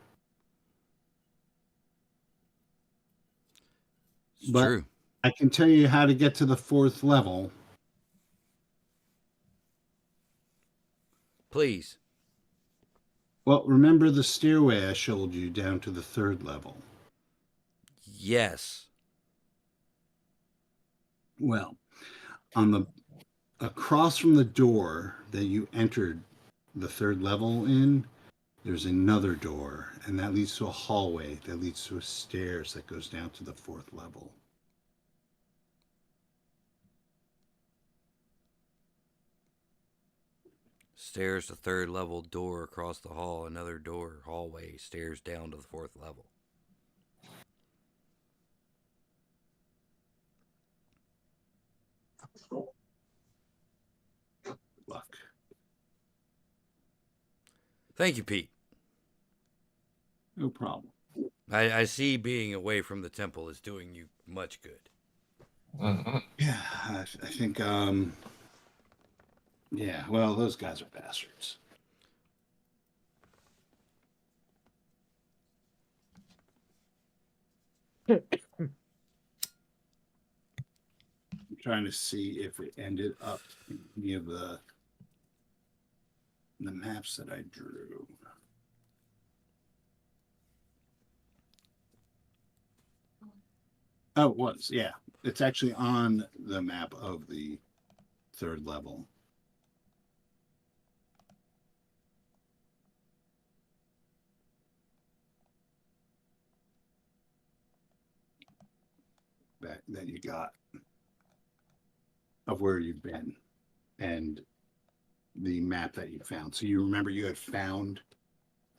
It's But true. I can tell you how to get to the 4th level. Please. Well, remember the stairway I showed you down to the 3rd level? Yes. Well, on the across from the door that you entered the 3rd level in, there's another door, and that leads to a hallway that leads to a stairs that goes down to the 4th level. Stairs to 3rd level, door across the hall, another door, hallway, stairs down to the 4th level. Luck. Thank you, Pete. No problem. I see being away from the temple is doing you much good. Yeah, I think, yeah, well, those guys are bastards. I'm trying to see if it ended up in any of the maps that I drew. Oh, it was, yeah. It's actually on the map of the 3rd level. That you got of where you've been and the map that you found. So you remember you had found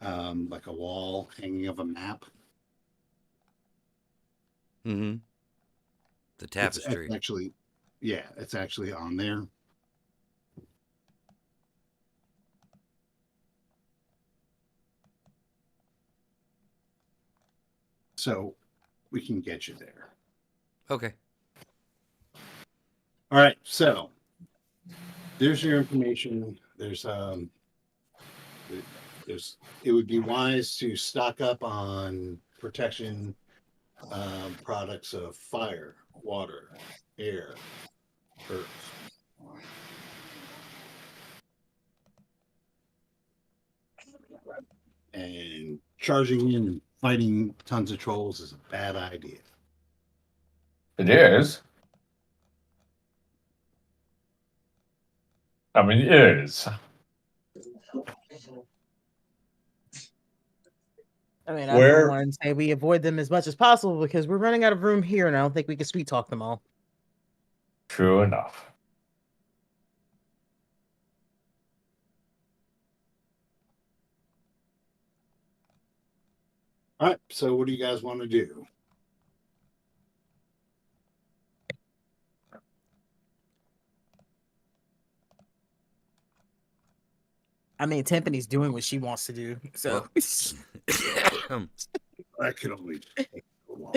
like a wall hanging of a map. Mm-hmm. The It's tapestry. actually, yeah, it's actually on there. So we can get you there. Okay. All right, so there's your information. There's it would be wise to stock up on protection products of fire, water, air, earth. And charging in and fighting tons of trolls is a bad idea. It is. I mean, it is. I mean, I for Where one say we avoid them as much as possible because we're running out of room here, and I don't think we can sweet talk them all. True enough. All right, so what do you guys want to do? I mean, Timpani's doing what she wants to do, so. I can only take so long.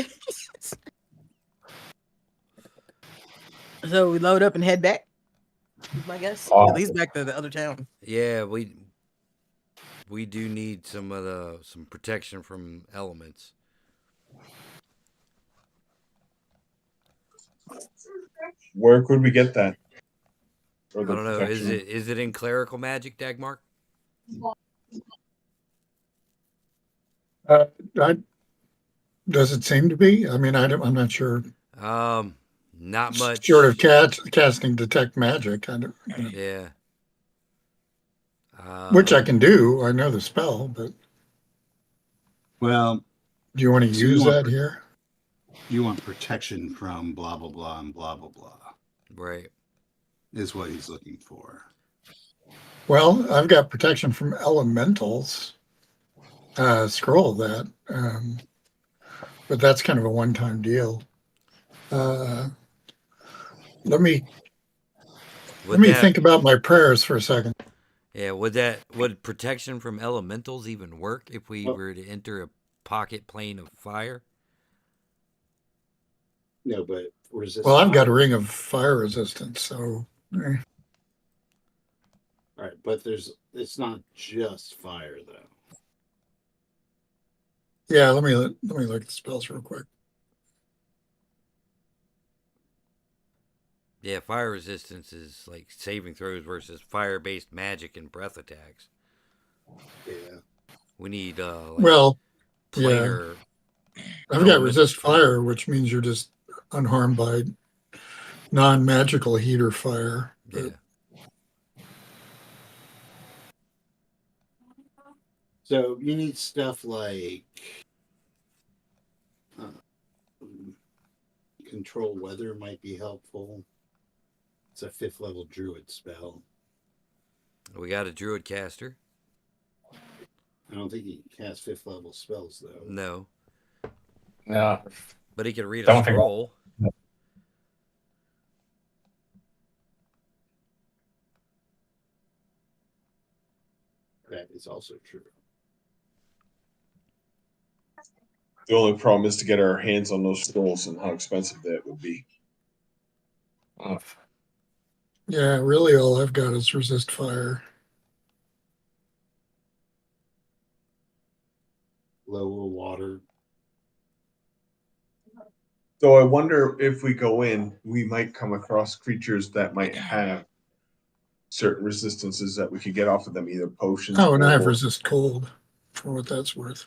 So we load up and head back. Is my guess. Oh. At least back to the other town. Yeah, we do need some protection from elements. where could we get that? Or I the don't know. protection? Is it in clerical magic, Dagmark? Does it seem to be? I mean, I'm not sure. Not much. Short of casting detect magic, Yeah. which I can do. I know the spell, but Well, do you want to So you use want- that here? you want protection from blah blah blah and blah blah blah Right. is what he's looking for. Well, I've got protection from elementals. Scroll that, but that's kind of a one-time deal. Let me think about my prayers for a second. Yeah, would protection from elementals even work if we were to enter a pocket plane of fire? No, but resist. Well, I've got a ring of fire resistance, so All right, but it's not just fire though. yeah. Let me look at the spells real quick. Yeah, fire resistance is like saving throws versus fire-based magic and breath attacks. Yeah. We need Well, planar. I've got resist fire, which means you're just unharmed by non-magical heat or fire. But Yeah. So you need stuff like control weather might be helpful. It's a 5th level druid spell. We got a druid caster. I don't think he can cast 5th level spells though. No, Yeah. but he could read a Don't think- scroll. That is also true. The only problem is to get our hands on those scrolls and how expensive that would be. yeah, really, all I've got is resist fire. Lower water. So I wonder if we go in, we might come across creatures that might have certain resistances that we could get off of them, either potions. Oh, and I have or- resist cold, for what that's worth.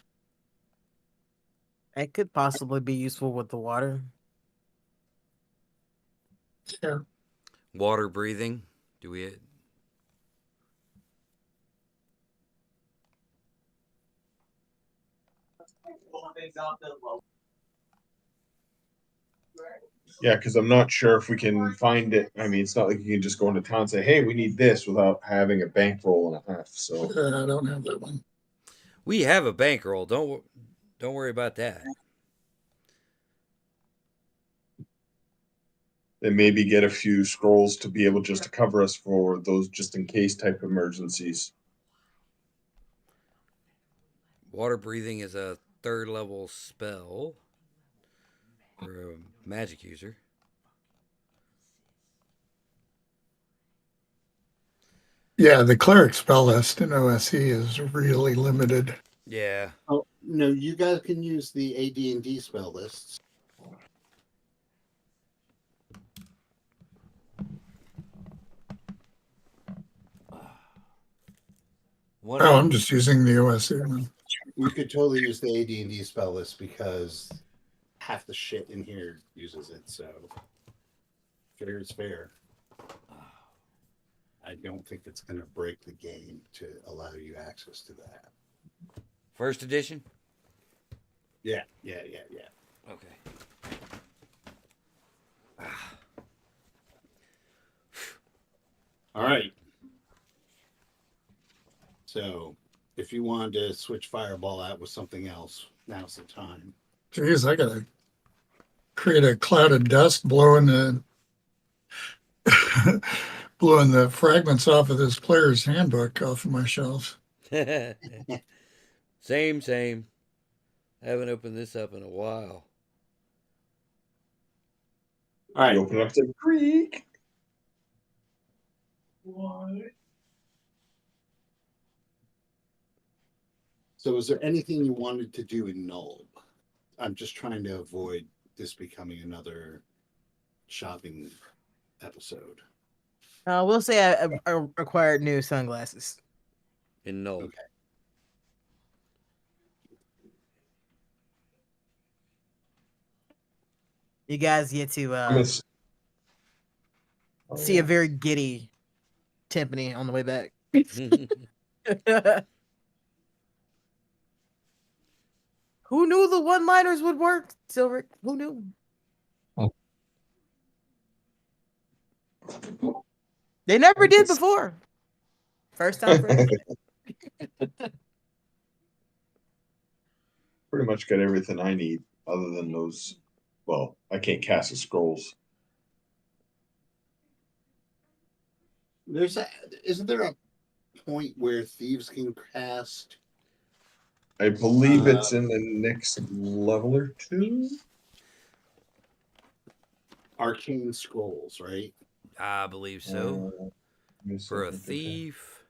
It could possibly be useful with the water. Yeah. Water breathing. Do we? Yeah, because I'm not sure if we can find it. I mean, it's not like you can just go into town and say, "Hey, we need this," without having a bankroll and a half. So I don't have that one. We have a bankroll. Don't worry about that. And maybe get a few scrolls to be able just to cover us for those just in case type emergencies. Water breathing is a 3rd level spell for a magic user. Yeah, the cleric spell list in OSE is really limited. Yeah. Oh no, you guys can use the AD&D spell lists. One Oh, of I'm just using the OSE one. You could totally use the AD&D spell list because half the shit in here uses it. So fair is fair. I don't think it's going to break the game to allow you access to that. 1st edition. Yeah. Okay. All right. So if you wanted to switch Fireball out with something else, now's the time. Geez, I gotta create a cloud of dust blowing the blowing the fragments off of this player's handbook off of my shelf. Same. I haven't opened this up in a while. All right. You open up the creek. So is there anything you wanted to do in Null? I'm just trying to avoid this becoming another shopping episode. We'll say I acquired new sunglasses. In Null. Okay. You guys get to I'm gonna s- Oh, see yeah. a very giddy Timpani on the way back. Who knew the one-liners would work, Silver? Who knew? They never did before. First time for everything. Pretty much got everything I need other than those. Well, I can't cast the scrolls. Isn't there a point where thieves can cast? I believe it's in the next level or two. Arcane scrolls, right? I believe so. Let For a me see. thief.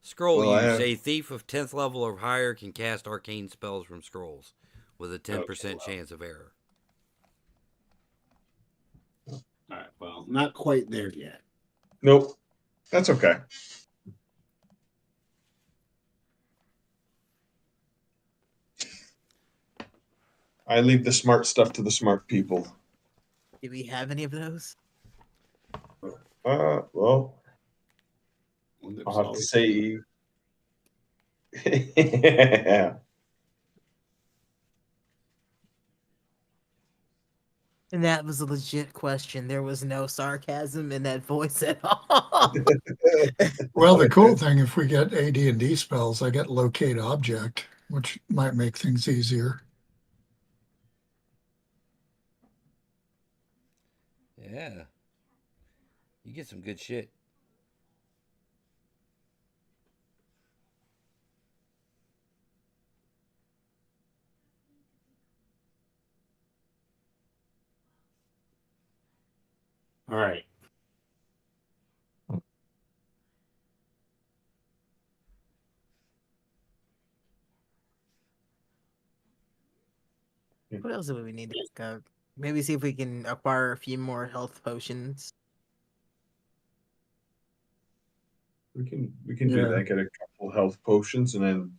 Scroll Well, I use. have- A thief of 10th level or higher can cast arcane spells from scrolls with a 10% chance of error. All right. Well, not quite there yet. Nope. That's okay. I leave the smart stuff to the smart people. Do we have any of those? Well, There's I'll have to always- say. Yeah. And that was a legit question. There was no sarcasm in that voice at all. Well, the cool thing, if we get AD&D spells, I get locate object, which might make things easier. Yeah. You get some good shit. All right. What else do we need to pick up? Maybe see if we can acquire a few more health potions. We can do Yeah. that. Get a couple health potions and then.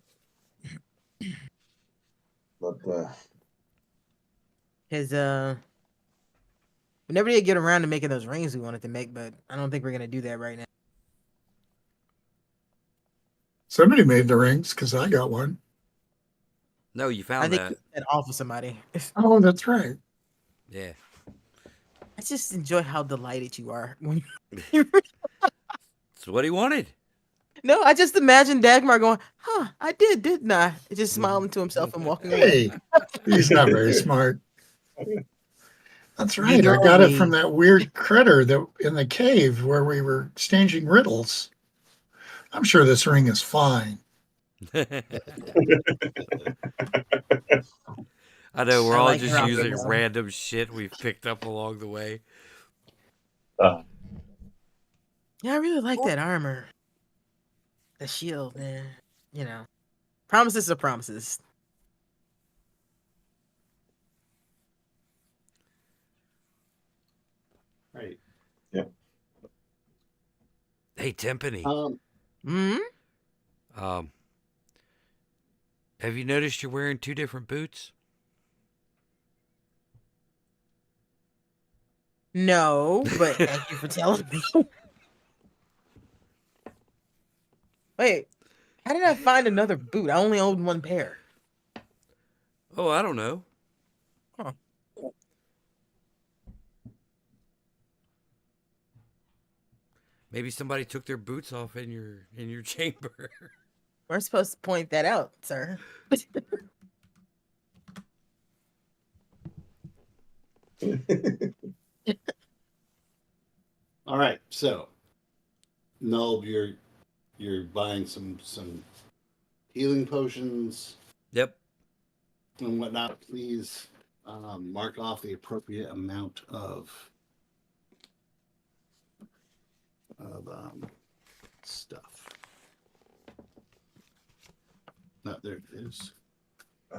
But Because we never did get around to making those rings we wanted to make, but I don't think we're gonna do that right now. Somebody made the rings because I got one. No, you I found think that. you said off of somebody. Oh, that's right. Yeah. I just enjoy how delighted you are when That's what he wanted. No, I just imagine Dagmar going, "Huh, I did, didn't I?" Just smiling to himself and walking away. Hey, he's not very smart. That's You right. I know got it me. from that weird critter that in the cave where we were exchanging riddles. I'm sure this ring is fine. I know we're I all like just her using optimism. random shit we've picked up along the way. Yeah, I really like that armor. The shield, man. You know, promises are promises. Right. Hey, Timpani. Hmm. Um, have you noticed you're wearing 2 different boots? No, but thank you for telling me. Wait, how did I find another boot? I only owned one pair. Oh, I don't know. Huh. Maybe somebody took their boots off in your chamber. We're supposed to point that out, sir. All right. So, Noel, you're buying some healing potions Yep. and whatnot. Please mark off the appropriate amount of stuff. No, there it is.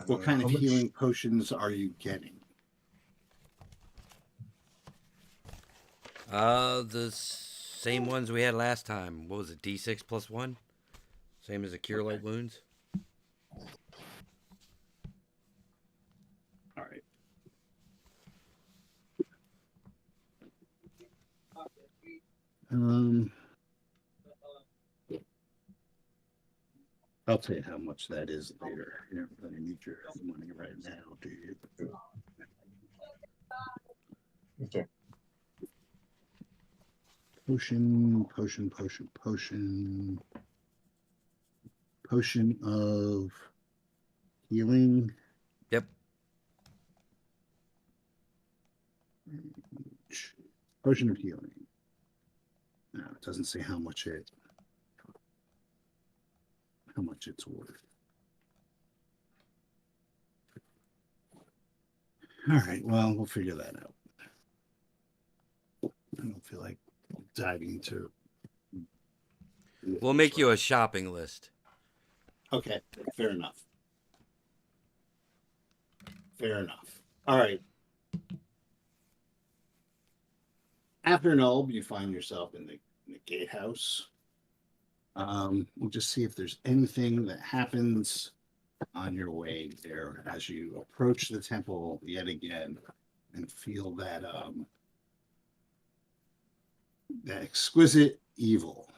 What kind How of much- healing potions are you getting? The same ones we had last time. What was it? D6 plus 1? Same as a cure light wounds? All right. I'll tell you how much that is later. You don't really need your money right now, do you? Okay. Potion of healing. Yep. Potion of healing. No, it doesn't say how much it's worth. All right, well, we'll figure that out. I don't feel like diving into. We'll make you a shopping list. Okay, fair enough. Fair enough. All right. After Nulb, you find yourself in the gatehouse. We'll just see if there's anything that happens on your way there as you approach the temple yet again and feel that exquisite evil.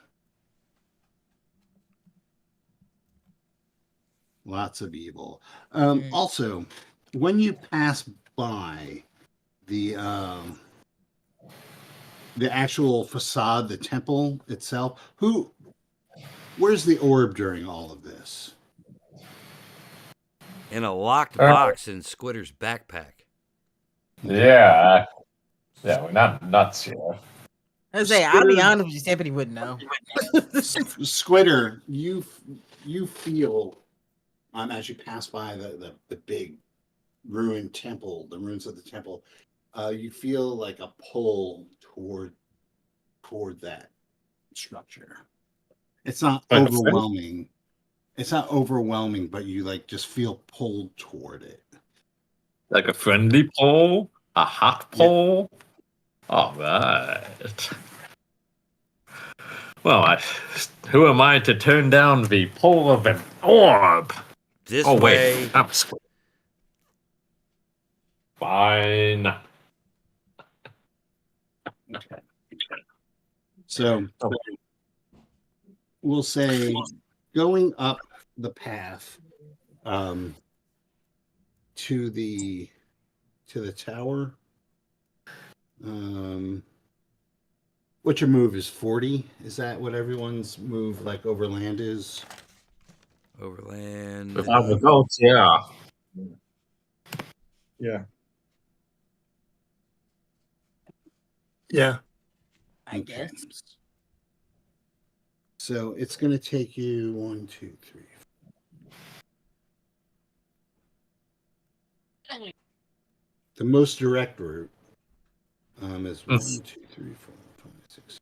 Lots of evil. Also, when you pass by the actual facade, the temple itself, where's the orb during all of this? In a locked box in Squitter's backpack. Yeah. Yeah, we're not nuts here. I say, I'll be honest with you, Timpani wouldn't know. Squitter, you feel as you pass by the big ruined temple, the ruins of the temple, you feel like a pull toward that structure. It's not overwhelming. It's not overwhelming, but you like just feel pulled toward it. Like a friendly pull? A hot pull? Yep. All right. Well, who am I to turn down the pull of an orb? This way. Wait. I'm fine. Okay. So we'll say going up the path to the tower. What's your move? Is 40? Is that what everyone's move like overland is? Overland. Without the goats, yeah. Yeah. Yeah. I guess. So it's going to take you 1, 2, 3. The most direct route is 1, 2, 3, 4, 5, 6.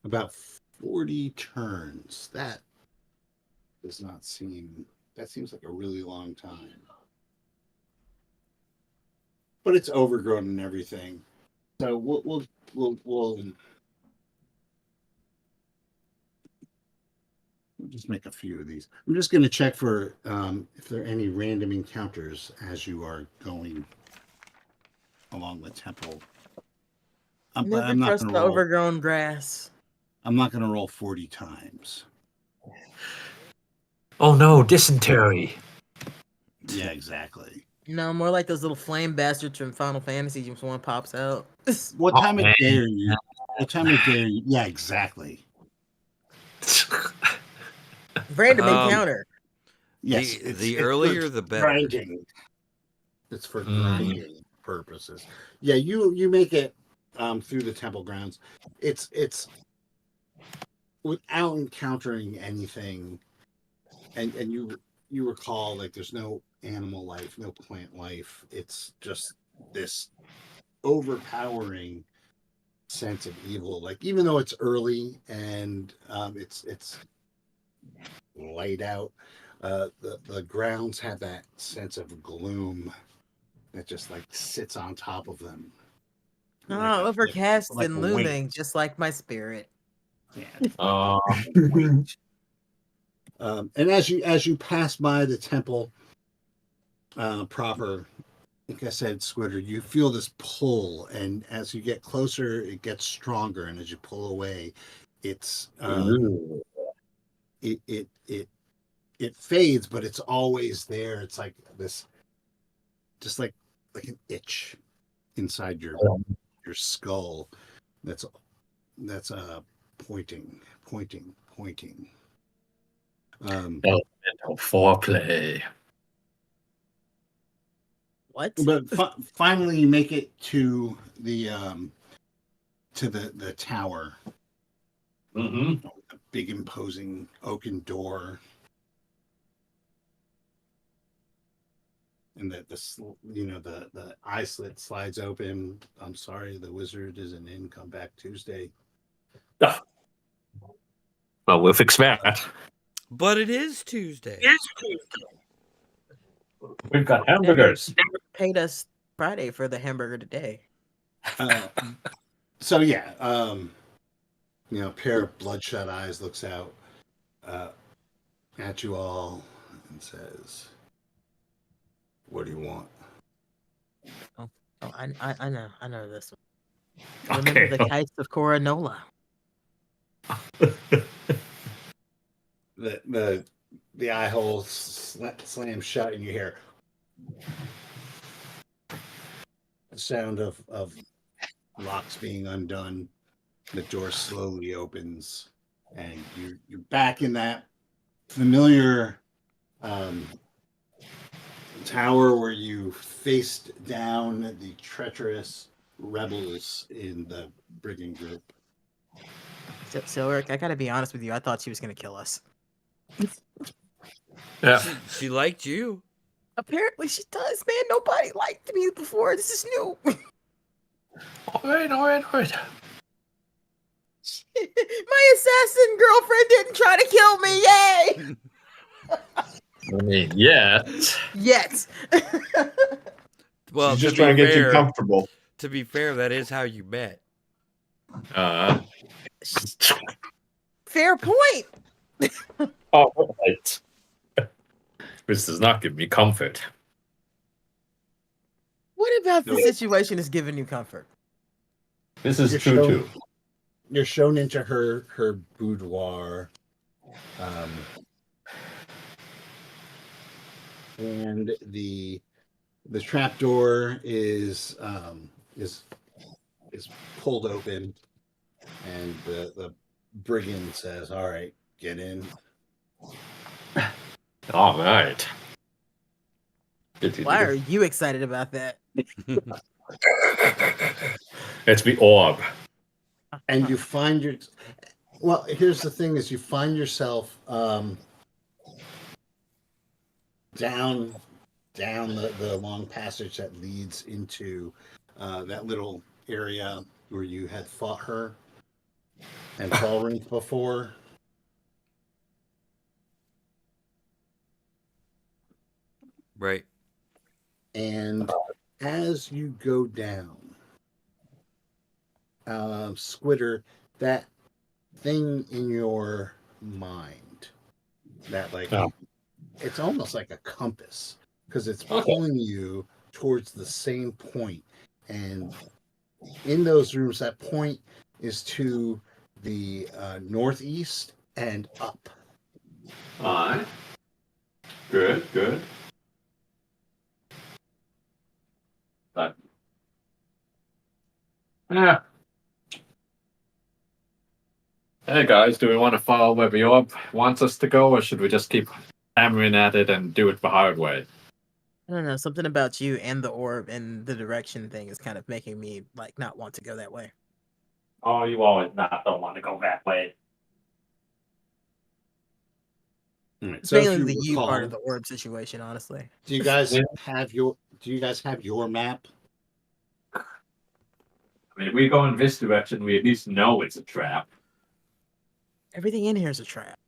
About 40 turns. That does not seem. That seems like a really long time. But it's overgrown and everything. So we'll just make a few of these. I'm just going to check for if there are any random encounters as you are going along the temple. Never I'm not trust going the to roll. overgrown grass. I'm not going to roll 40 times. Oh no, dysentery. Yeah, exactly. No, more like those little flame bastards from Final Fantasy. Just one pops out. What Oh, time of man. day are you? What time of day are you? Yeah, exactly. Random Um, encounter. Yes, the it's earlier for the better. grinding. It's for grinding purposes. Yeah, you make it through the temple grounds. It's without encountering anything, and you recall like there's no animal life, no plant life. It's just this overpowering sense of evil. Like even though it's early and it's light out, the grounds have that sense of gloom that just like sits on top of them. Oh, overcast like and a looming, weight. just like my spirit. Yeah, it's Uh, like a weight. And as you pass by the temple proper, like I said, Squidder, you feel this pull, and as you get closer, it gets stronger, and as you pull away, it's it fades, but it's always there. It's like this, just like an itch inside your skull. That's pointing. elemental foreplay. What? But finally, you make it to the tower. Mm-hmm. A big, imposing oaken door, and the eye slit slides open. I'm sorry, the wizard isn't in. Come back Tuesday. Well, we'll fix that. But it is Tuesday. We've got hamburgers. Paid us Friday for the hamburger today. So yeah, a pair of bloodshot eyes looks out at you all and says, "What do you want?" Oh, I know this one. Remember the kites of Coranola. The eye hole slams shut, and you hear the sound of locks being undone. The door slowly opens, and you're back in that familiar tower where you faced down the treacherous rebels in the brigand group. So Eric, I gotta be honest with you. I thought she was gonna kill us. Yeah. She liked you. Apparently she does, man. Nobody liked me before. This is new. All right. My assassin girlfriend didn't try to kill me. Yay! I mean, yeah. Yet. Well, She's just trying to get you comfortable. To be fair, that is how you met. Fair point. All right. This does not give me comfort. What about the situation is giving you comfort? This is You're true shown- too. You're shown into her boudoir. and the trapdoor is pulled open, and the brigand says, "All right, get in." All right. Why are you excited about that? It's the orb. And you find your well. Here's the thing: is you find yourself down the long passage that leads into that little area where you had fought her and Falrith before. Right. And as you go down, Squitter, that thing in your mind, that it's almost like a compass because it's pulling you towards the same point. And in those rooms, that point is to the northeast and up. All right. Good, good. But, yeah. Hey guys, do we want to follow where the orb wants us to go, or should we just keep hammering at it and do it the hard way? I don't know. Something about you and the orb and the direction thing is kind of making me like not want to go that way. Oh, you always don't want to go that way. All right, It's so if mainly you the you recall, part of the orb situation, honestly. do you guys have your map? I mean, if we go in this direction, we at least know it's a trap. Everything in here is a trap.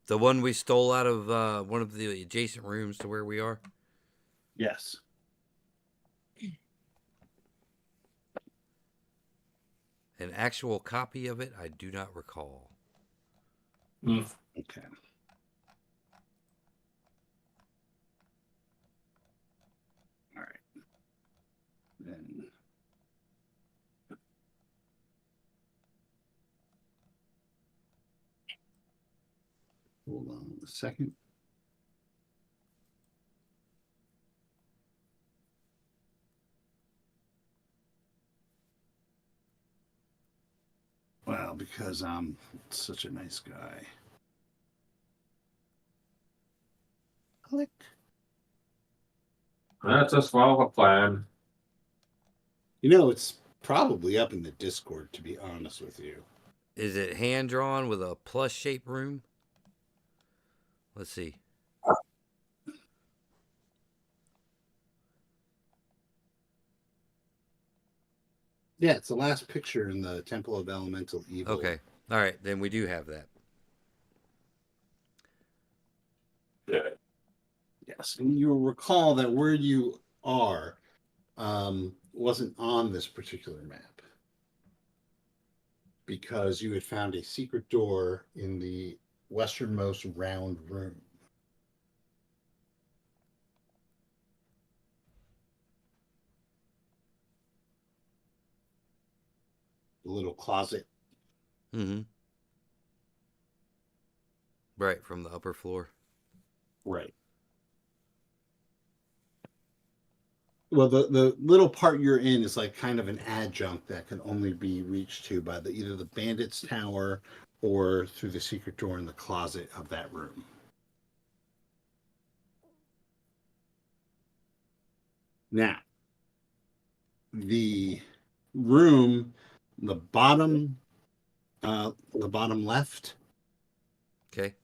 The one we stole out of one of the adjacent rooms to where we are. Yes. An actual copy of it, I do not recall. Mm. Okay. All right. Then hold on a second. Well, because I'm such a nice guy. Click. That's a swell of a plan. You know, it's probably up in the Discord, to be honest with you. Is it hand drawn with a plus shaped room? Let's see. Yeah, it's the last picture in the Temple of Elemental Evil. Okay. All right. Then we do have that. Yeah. Yes, and you'll recall that where you are wasn't on this particular map because you had found a secret door in the westernmost round room. The little closet. Mm-hmm. Right, from the upper floor. Right. Well, the little part you're in is like kind of an adjunct that can only be reached to by either the bandit's tower or through the secret door in the closet of that room. Now, the room, the bottom left, Okay.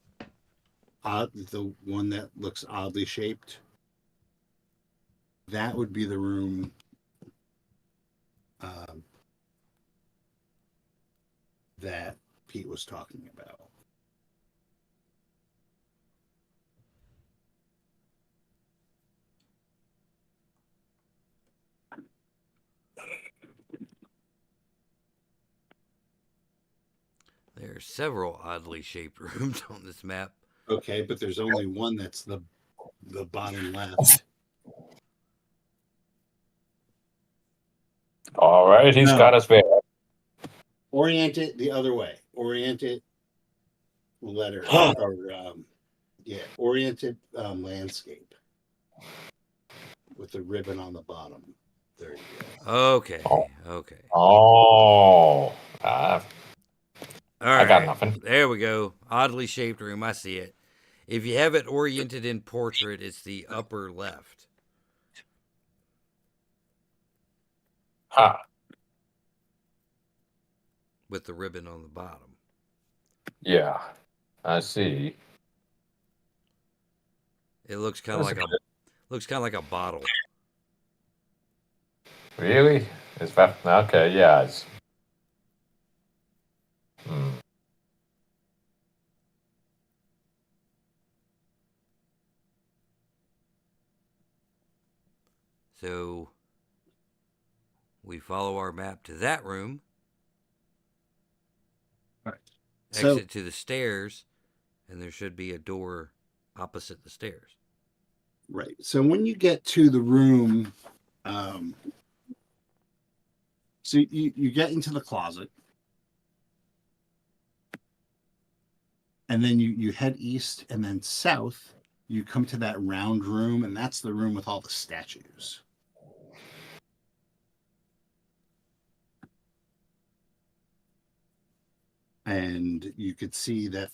the one that looks oddly shaped, that would be the room that Pete was talking about. There are several oddly shaped rooms on this map. Okay, but there's only one that's the bottom left. All right, he's got us there. Orient it the other way. Orient it letter or oriented landscape with the ribbon on the bottom. There you go. Okay. Okay. Oh, All I got right. nothing. There we go. Oddly shaped room. I see it. If you have it oriented in portrait, it's the upper left. Huh. With the ribbon on the bottom. Yeah, I see. It looks kind of like a bottle. Really? Is that okay? Yeah. It's, hmm. So we follow our map to that room. All right. So Exit to the stairs, and there should be a door opposite the stairs. right. So when you get to the room, so you get into the closet, and then you head east, and then south. You come to that round room, and that's the room with all the statues. And you could see that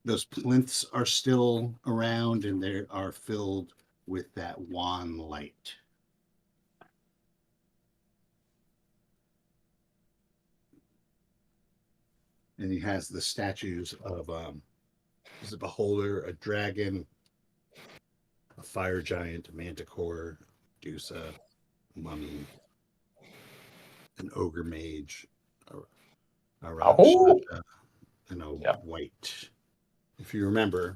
those plinths are still around, and they are filled with that wan light. And he has the statues of there's a beholder, a dragon, a fire giant, a manticore, Medusa, mummy, an ogre mage, a Rakshasa, and a white. If you remember,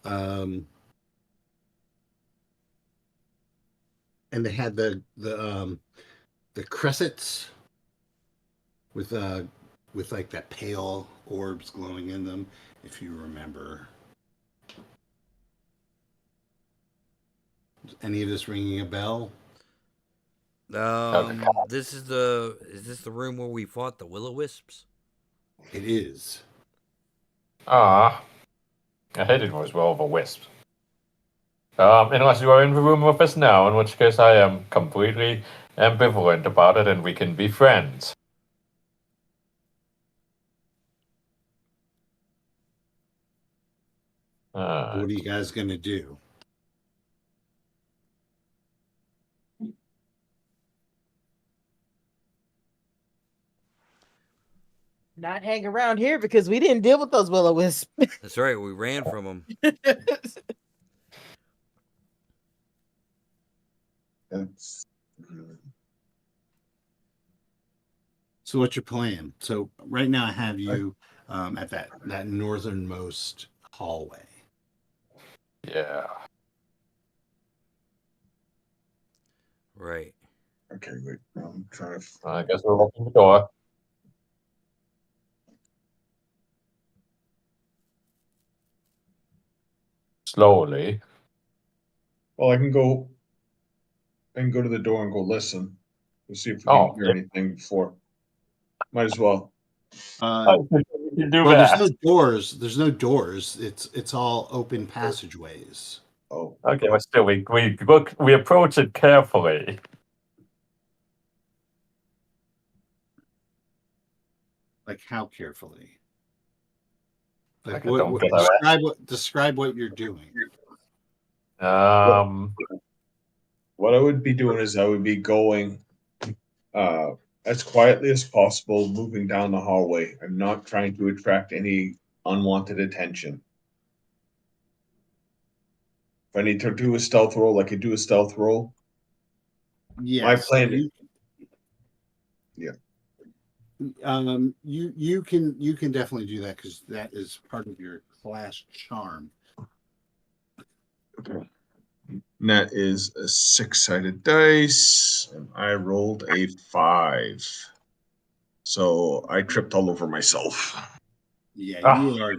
and they had the cressets with like that pale orbs glowing in them. If you remember, is any of this ringing a bell? Is this the room where we fought the will-o-wisps? It is. I hated it was well of a wisp. Unless you are in the room with us now, in which case I am completely ambivalent about it and we can be friends. What are you guys going to do? Not hang around here because we didn't deal with those will-o-wisps. That's right. We ran from them. That's So what's your plan? So right now I have you at that northernmost hallway. Yeah. Right. okay. Wait, I'm trying to. I guess we'll open the door. Slowly. Well, I can go to the door and go listen. We'll see if we can hear anything before. Might as well. We can do Well, that. there's no doors. There's no doors. It's all open passageways. Oh, Okay, but still, we approach it carefully. Like how carefully? Like I don't get describe what you're doing. what I would be doing is I would be going as quietly as possible, moving down the hallway. I'm not trying to attract any unwanted attention. If I need to do a stealth roll, I could do a stealth roll. Yes. My plan is. Yeah. You can definitely do that because that is part of your class charm. Okay. And that is a 6-sided dice, and I rolled a 5. So I tripped all over myself. Yeah, you are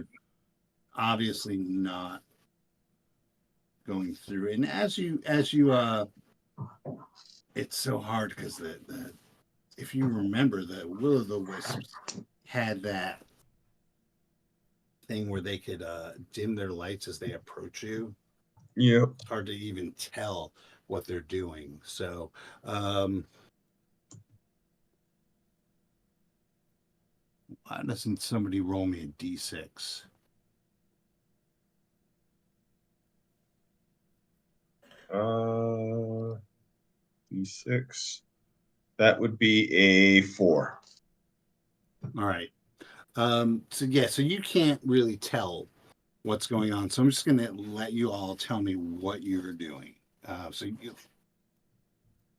obviously not going through. And as you it's so hard because the if you remember, the will-o'-the-wisps had that thing where they could dim their lights as they approach you. Yep. It's hard to even tell what they're doing. So, why doesn't somebody roll me a d6? D6. That would be a 4. All right. So you can't really tell what's going on. So I'm just going to let you all tell me what you're doing. So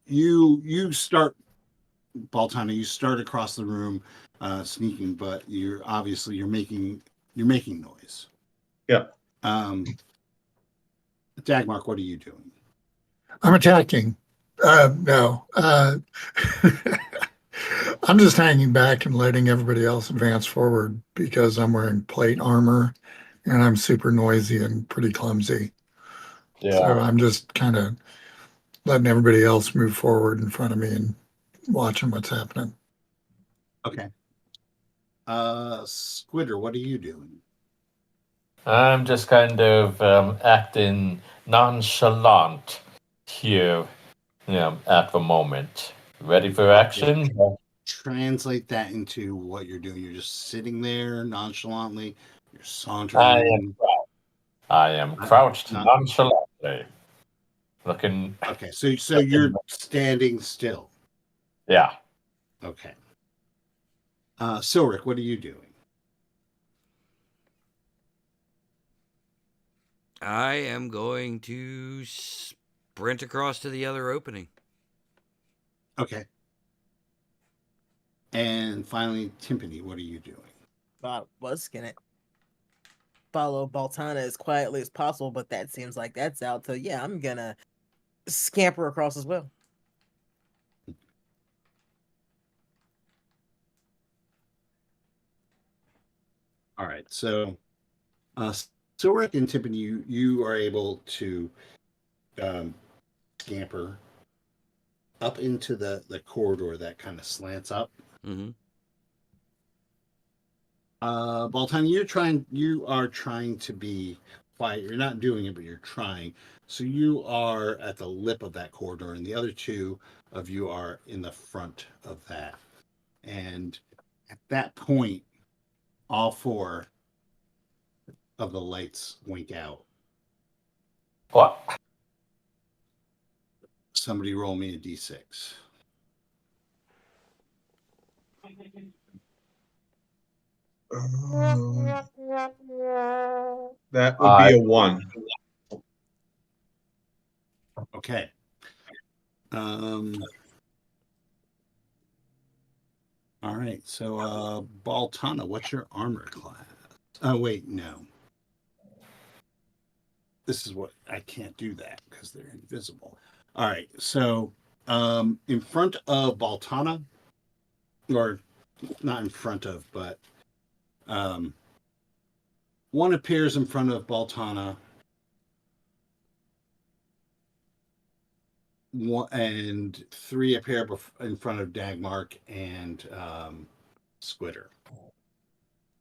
you start, Baltana. You start across the room, sneaking, but you're making noise. Yeah. Dagmark, what are you doing? I'm attacking. No. I'm just hanging back and letting everybody else advance forward because I'm wearing plate armor and I'm super noisy and pretty clumsy. Yeah. So I'm just kind of letting everybody else move forward in front of me and watching what's happening. Okay. Squitter, what are you doing? I'm just kind of acting nonchalant here, at the moment. Ready for action? Translate that into what you're doing. You're just sitting there nonchalantly. You're I sauntering. am crouched Not- nonchalantly, looking. Okay, so you're standing still. Yeah. Okay. Silric, what are you doing? I am going to sprint across to the other opening. Okay. And finally, Timpani, what are you doing? I was gonna follow Baltana as quietly as possible, but that seems like that's out. So yeah, I'm gonna scamper across as well. All right. So, Silric and Timpani, you are able to scamper up into the corridor that kind of slants up. Mm-hmm. Baltana, you are trying to be quiet. You're not doing it, but you're trying. So you are at the lip of that corridor, and the other two of you are in the front of that. And at that point, all four of the lights wink out. What? Somebody roll me a d6. That would be a 1. Okay. All right. So, Baltana, what's your armor class? Oh, wait, no. This is what I can't do that because they're invisible. All right. So, in front of Baltana, or not in front of, but one appears in front of Baltana. And 3 appear in front of Dagmark and Squitter.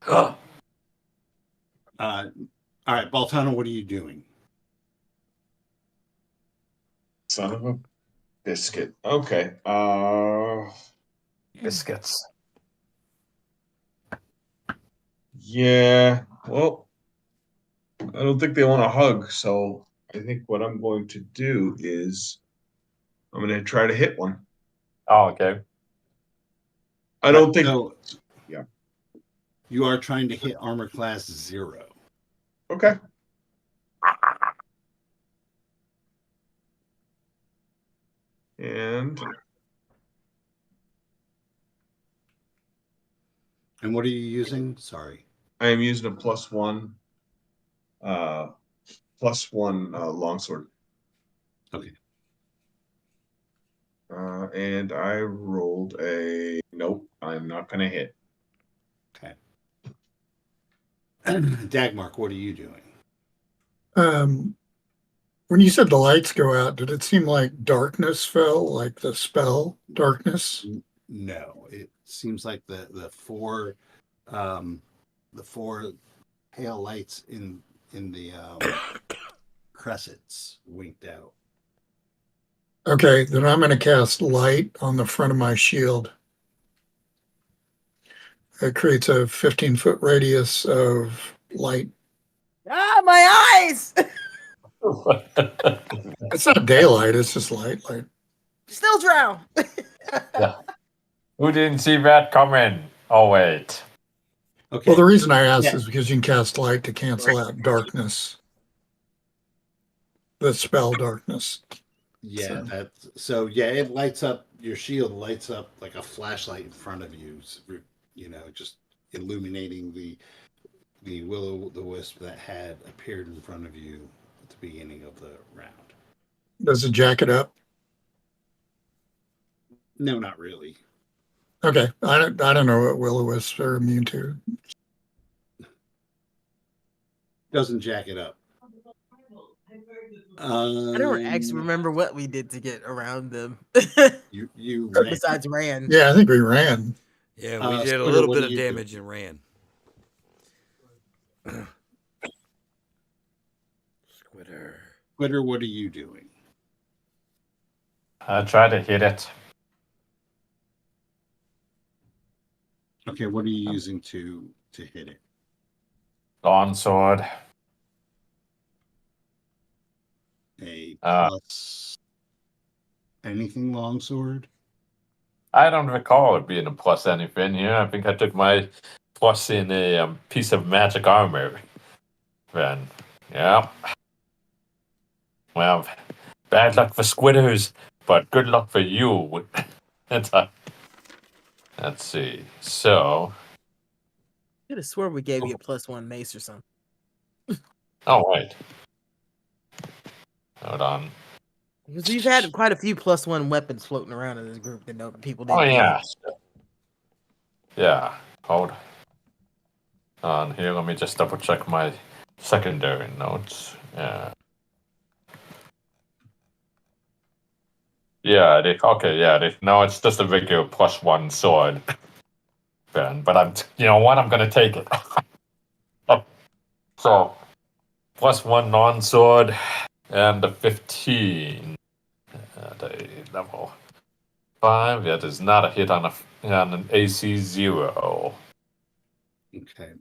All right, Baltana, what are you doing? Son of a biscuit. Okay. Biscuits. Yeah. Well, I don't think they want a hug, so I think what I'm going to do is I'm going to try to hit one. Oh, okay. I don't think. So, Yeah. You are trying to hit armor class 0. Okay. And what are you using? Sorry. I am using a +1 longsword. Okay. And I rolled a nope. I'm not going to hit. Okay. Dagmark, what are you doing? When you said the lights go out, did it seem like darkness fell, like the spell darkness? No, it seems like the four pale lights in the cressets winked out. Okay, then I'm going to cast light on the front of my shield. It creates a 15-foot radius of light. Ah, my eyes! It's not daylight, it's just light. Still drown. Yeah. Who didn't see that coming? Oh, wait. Okay. Well, the reason I asked Yeah. is because you can cast light to cancel out darkness. The spell darkness. Yeah, it lights up your shield, lights up like a flashlight in front of you, just illuminating the will-o'-the-wisp that had appeared in front of you at the beginning of the round. Does it jack it up? No, not really. Okay, I don't know what will-o'-wisps are immune to. Doesn't jack it up. I don't actually remember what we did to get around them. You ran. Besides ran. Yeah, I think we ran. Yeah, we did a Squitter, little what bit do of you damage do? and ran. Squitter. Squitter, what are you doing? I try to hit it. Okay, what are you using to hit it? Longsword. A Uh, plus anything longsword? I don't recall it being a plus anything here. I think I took my plus in a piece of magic armor. Then, yeah. Well, bad luck for squitters, but good luck for you. Let's see. So, I could have sworn we gave you a +1 mace or something. oh wait, hold on. Because we've had quite a few +1 weapons floating around in this group that people didn't. Oh yeah, use. yeah. Hold on here. Let me just double check my secondary notes. Yeah. Yeah, no, it's just a regular +1 sword, Ben. But you know what? I'm gonna take it. So, +1 non-sword and a 15 at a level 5. That is not a hit on an AC 0. Okay.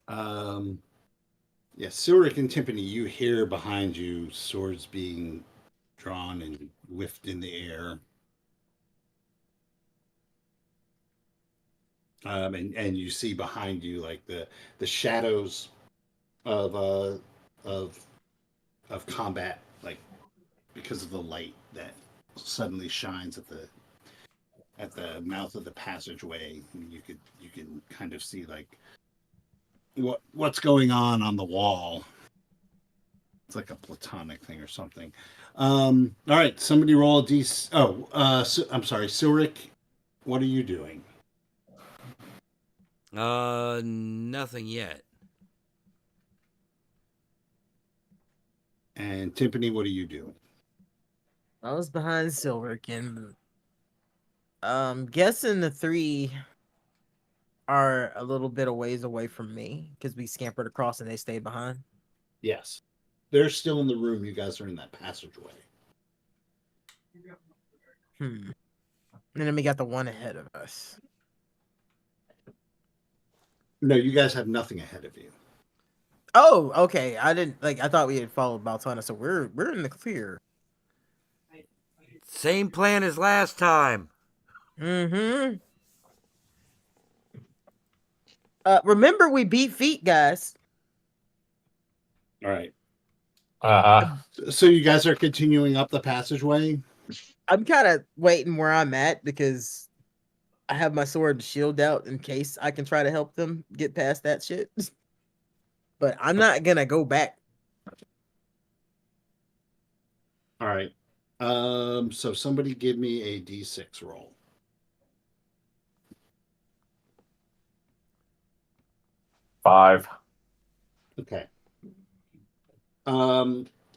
Yeah, Surik and Timpani, you hear behind you swords being drawn and whiffed in the air. And you see behind you like the shadows of combat, like because of the light that suddenly shines at the mouth of the passageway. You can kind of see like what's going on the wall. It's like a platonic thing or something. All right, somebody roll a d. I'm sorry, Surik. What are you doing? Nothing yet. And Timpani, what are you doing? I was behind Silverkin. Guessing the 3 are a little bit a ways away from me because we scampered across and they stayed behind. Yes, they're still in the room. You guys are in that passageway. And then we got the one ahead of us. No, you guys have nothing ahead of you. Oh, okay. I thought we had followed Baltana, so we're in the clear. Same plan as last time. Remember we beat feet, guys. All right. Uh-huh. So you guys are continuing up the passageway? I'm kind of waiting where I'm at because I have my sword and shield out in case I can try to help them get past that shit. But I'm not gonna go back. All right. So somebody give me a D6 roll. 5. Okay.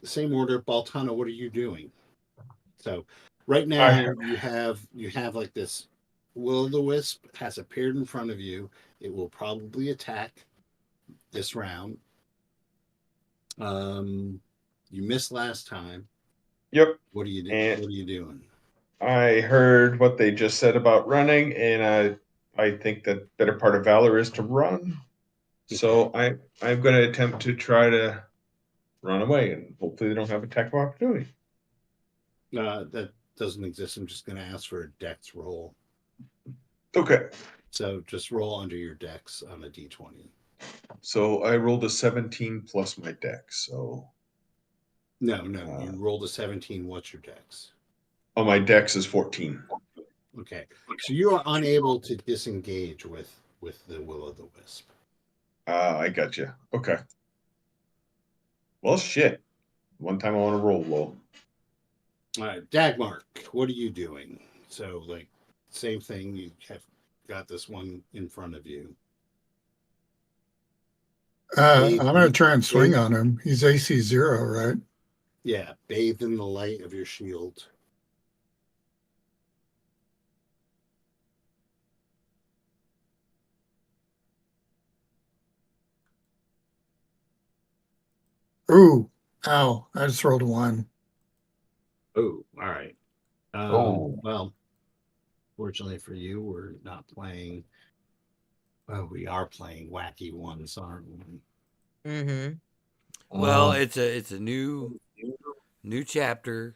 Same order. Baltana, what are you doing? So right now you have like this will-o'-the-wisp has appeared in front of you. It will probably attack this round. You missed last time. Yep. What are you doing? And What are you doing? I heard what they just said about running, and I think that better part of valor is to run. So I'm going to attempt to try to run away, and hopefully they don't have attack of opportunity. That doesn't exist. I'm just going to ask for a dex roll. Okay. So just roll under your dex on a d20. So I rolled a 17 plus my dex. So No, you rolled a 17. What's your dex? oh, my dex is 14. Okay, so you are unable to disengage with the will-o'-the-wisp. I got you. Okay. Well, shit. One time I want to roll low. All right, Dagmark, what are you doing? So, like, same thing. You have got this one in front of you. I'm going to try and swing on him. He's AC 0, right? Yeah, bathed in the light of your shield. Ooh, ow. I just rolled a 1. Oh, all right. Oh. Well, fortunately for you, we're not playing. Well, we are playing wacky ones, aren't we? Mm-hmm. Well, it's a new chapter.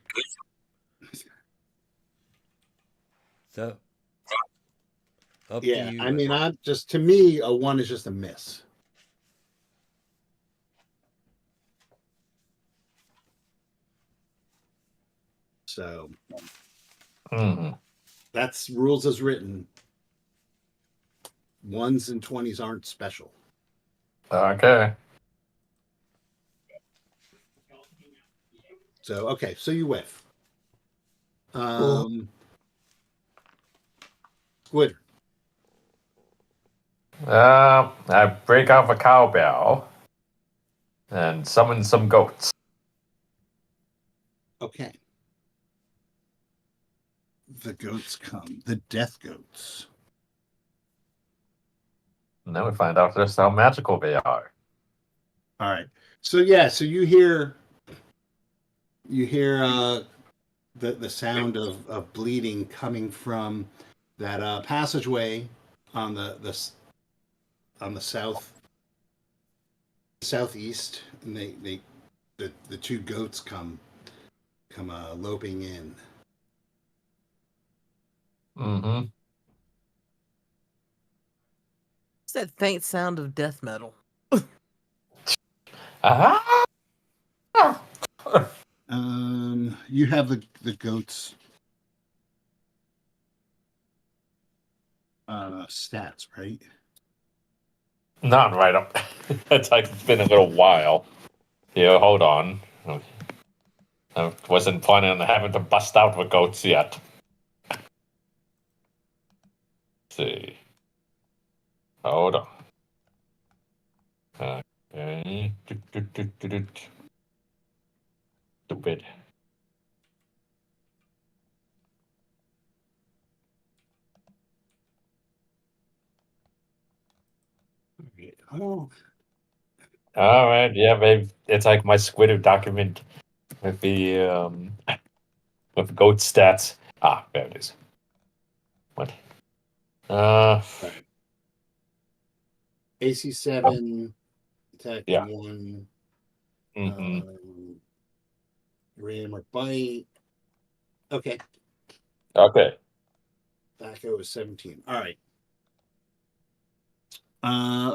So up to Yeah, you. I mean, I'm just, to me, a 1 is just a miss. So that's rules as written. 1s and 20s aren't special. Okay. So okay, so you whiff. Squid. I break off a cowbell and summon some goats. Okay. The goats come. The death goats. And then we find out just how magical they are. All right. So yeah, so you hear the sound of bleeding coming from that passageway on the southeast, and the two goats come loping in. Mm-hmm. It's that faint sound of death metal. Ah! You have the goats stats, right? Not right up. It's like it's been a little while. Yeah, hold on. I wasn't planning on having to bust out with goats yet. Let's see. Hold on. Okay. Stupid. Oh, All right. Yeah, babe. It's like my Squid document with the with goat stats. Ah, there it is. What? right. AC 7, attack Yeah. 1, Mm-hmm. ram or bite. Okay, Okay. Thaco is 17. All right.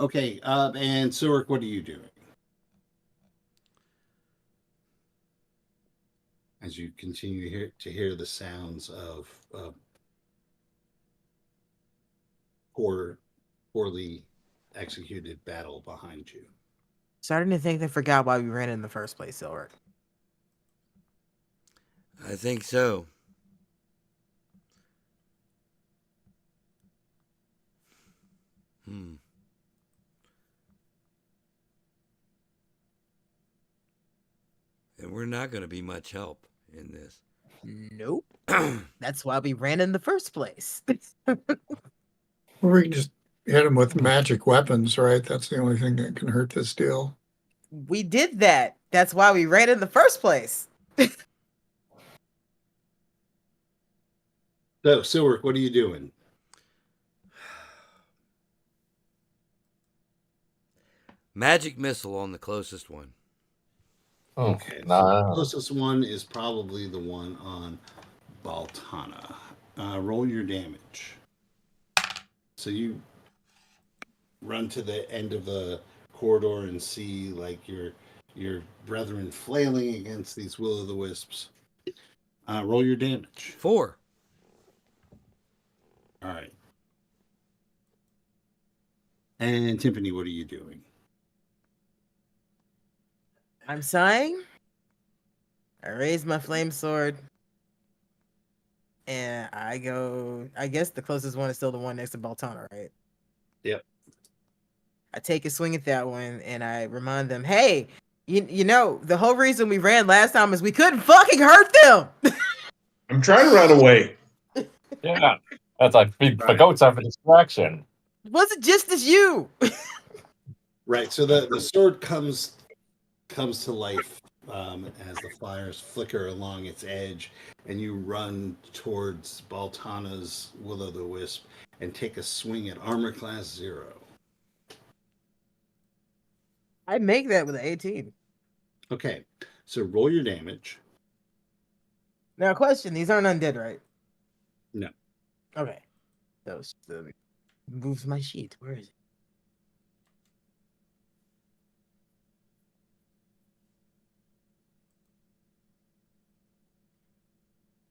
Okay. And Surik, what are you doing? As you continue to hear the sounds of poorly executed battle behind you. Starting to think they forgot why we ran in the first place, Silric. I think so. Hmm. And we're not going to be much help in this. Nope. That's why we ran in the first place. Or we can just hit him with magic weapons, right? That's the only thing that can hurt this deal. We did that. That's why we ran in the first place. So, Silwork, what are you doing? Magic missile on the closest one. Okay, so the closest one is probably the one on Baltana. Roll your damage. So you run to the end of the corridor and see like your brethren flailing against these will-o'-the-wisps. Roll your damage. 4. All right. And Tiffany, what are you doing? I'm sighing. I raise my flame sword. And I go, I guess the closest one is still the one next to Baltana, right? Yep. I take a swing at that one and I remind them, hey, you know, the whole reason we ran last time is we couldn't fucking hurt them. I'm trying to run away. Yeah, that's like big for goats have a distraction. It wasn't just as you. Right. So the sword comes to life as the fires flicker along its edge, and you run towards Baltana's will-o'-the-wisp and take a swing at armor class 0. I make that with an 18. Okay, so roll your damage. Now, question: these aren't undead, right? No. Okay. Those moves my sheet. Where is it?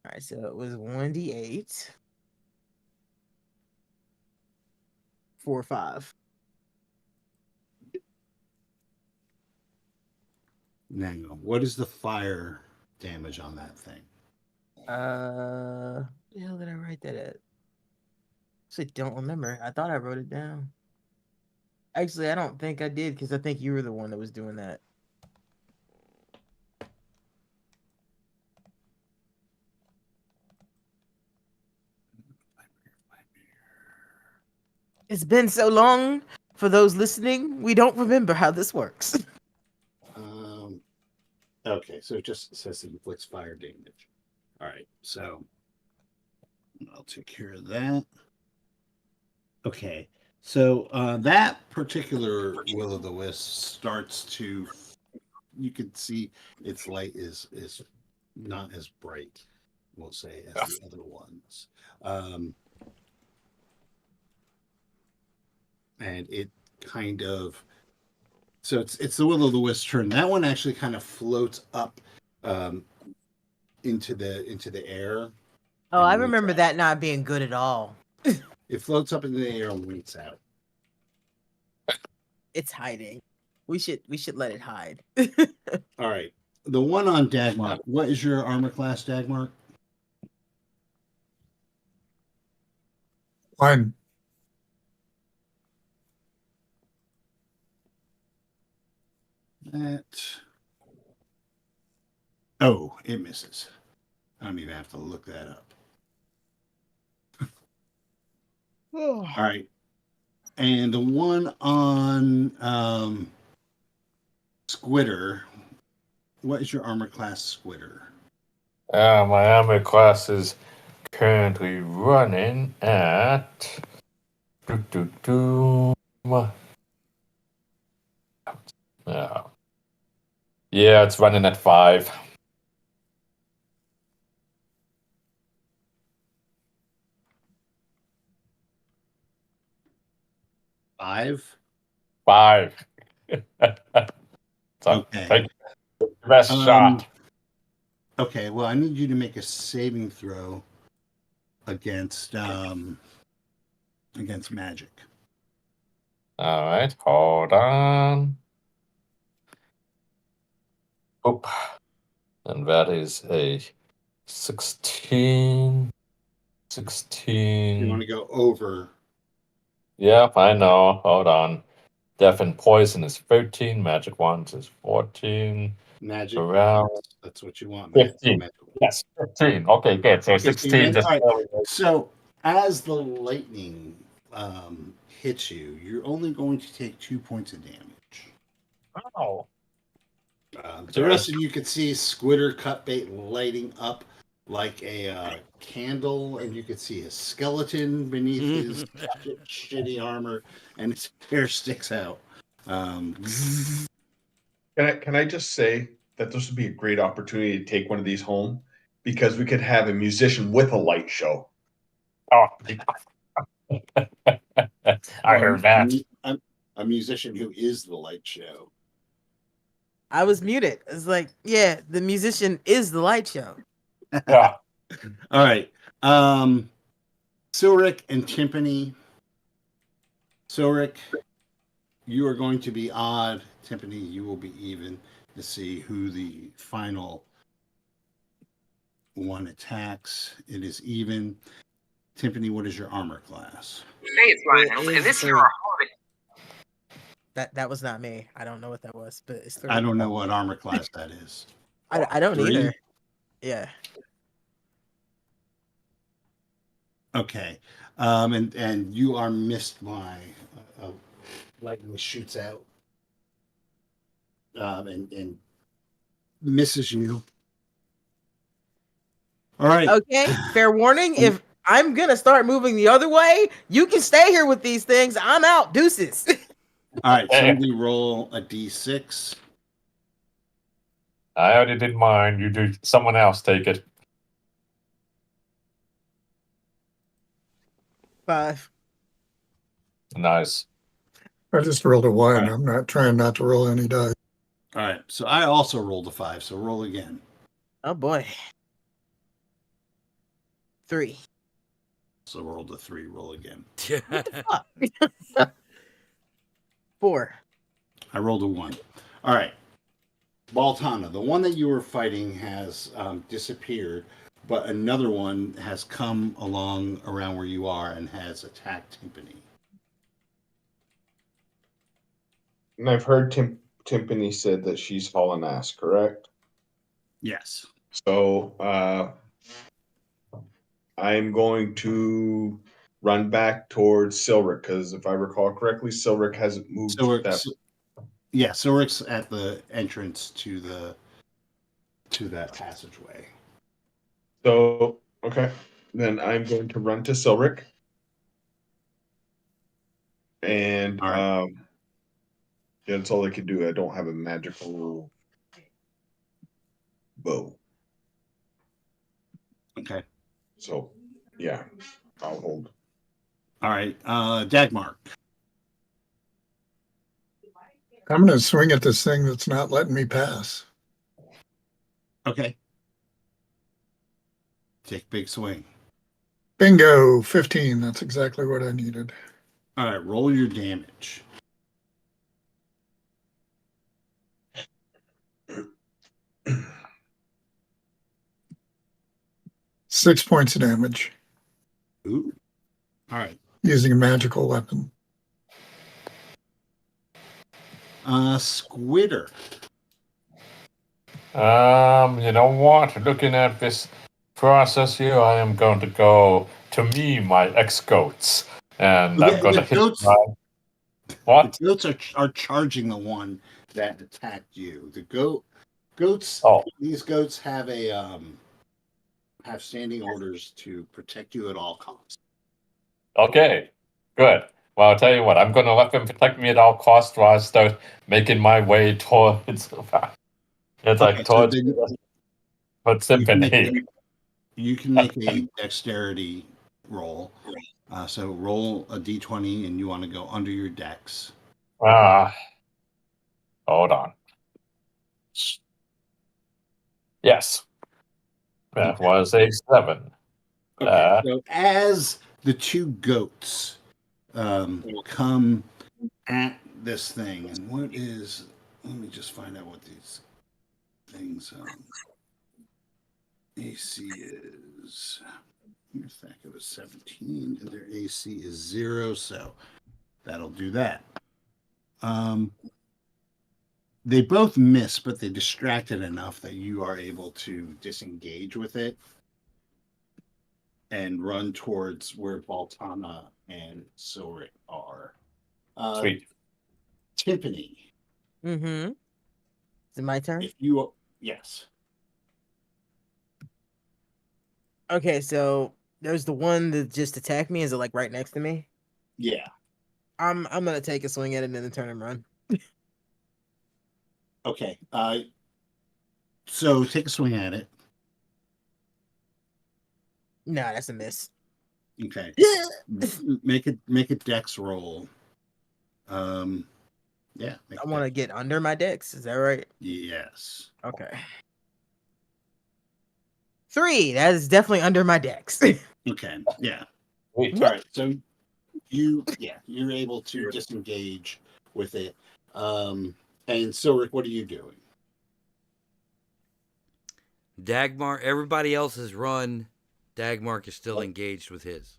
All right, so it was 1d8 4, 5. Now, what is the fire damage on that thing? Where the hell did I write that at? Actually, don't remember. I thought I wrote it down. Actually, I don't think I did because I think you were the one that was doing that. It's been so long. For those listening, we don't remember how this works. Okay, so it just says it inflicts fire damage. All right, so I'll take care of that. Okay, so that particular will-o'-the-wisp starts to, you can see its light is not as bright, we'll say, as the other ones. And it kind of, so it's the will-o'-the-wisp turn. That one actually kind of floats up into the air. Oh, I remember that not being good at all. It floats up into the air and winks out. It's hiding. We should let it hide. All right. The one on Dagmark. What is your armor class, Dagmark? Fine. That. Oh, it misses. I don't even have to look that up. All right. And the one on Squitter. What is your armor class, Squitter? My armor class is currently running at. Yeah, it's running at 5. Five. 5. So Okay. take the best shot. Okay, well, I need you to make a saving throw against magic. All right, hold on. Oop. And that is a 16. 16. You want to go over. Yep, I know. Hold on. Death and Poison is 13. Magic Wands is 14. Magic. Around That's what you want. 15. Magic. Yes, 15. Okay, good. So Okay, 16. all right. So as the lightning hits you, you're only going to take 2 points of damage. Oh. The rest of you can see Squitter Cutbait lighting up like a candle, and you can see his skeleton beneath his shitty armor, and his hair sticks out. Can I just say that this would be a great opportunity to take one of these home because we could have a musician with a light show. Oh. I heard that. A musician who is the light show. I was muted. It's like, yeah, the musician is the light show. Yeah. All right. Silric and Timpani. Silric, you are going to be odd. Timpani, you will be even to see who the final one attacks. It is even. Timpani, what is your armor class? That was not me. I don't know what that was, but it's 3. I don't know what armor class that is. I don't 3? either. Yeah. Okay. And you are missed by lightning shoots out and misses you. All right. Okay. Fair warning. If I'm gonna start moving the other way, you can stay here with these things. I'm out. Deuces. All right. Somebody roll a d6. I already did mine. You do. Someone else take it. 5. Nice. I just rolled a 1. Right. I'm not trying not to roll any dice. All right. So I also rolled a 5. So roll again. Oh boy. 3. So rolled a 3. Roll again. 4. I rolled a 1. All right. Baltana, the one that you were fighting has disappeared, but another one has come along around where you are and has attacked Timpani. And I've heard Timpani said that she's hauling ass, correct? Yes. So I'm going to run back towards Silric because if I recall correctly, Silric hasn't moved. Yeah, Silric's at the entrance to that passageway. So okay, then I'm going to run to Silric, and All right. yeah, that's all I can do. I don't have a magical bow. Okay. So yeah, I'll hold. All right. Dagmar. I'm going to swing at this thing that's not letting me pass. Okay. Take big swing. Bingo, 15. That's exactly what I needed. All right. Roll your damage. Six points of damage. Ooh. All right. Using a magical weapon. Squitter. You know what? Looking at this process here, I am going to go to me, my ex-goats. And I'm going to hit goats, my... What? The goats are charging the one that attacked you. The goats. Oh. These goats have have standing orders to protect you at all costs. Okay, good. Well, I'll tell you what. I'm going to let them protect me at all costs while I start making my way towards... It's like towards Symphony. You can make a dexterity roll. So roll a d20 and you want to go under your dex. Hold on. Yes. That was a 7. Okay, so as the two goats come at this thing, and what is... Let me just find out what these things... AC is... I think it was 17, and their AC is 0, so that'll do that. They both miss, but they distracted enough that you are able to disengage with it. and run towards where Baltana and Silric are. Sweet. Tiffany, Mm-hmm. Is it my turn? Yes. Okay, so there's the one that just attacked me. Is it like right next to me? Yeah. I'm gonna take a swing at it and then turn and run. Okay. So take a swing at it. No, that's a miss. Okay. Make a dex roll. Yeah. I want to get under my dex. Is that right? Yes. Okay. 3. That is definitely under my dex. Okay. Yeah. Sweet. All right. So you're able to disengage with it. And Silric, what are you doing? Dagmar, everybody else has run. Dagmark is still engaged with his.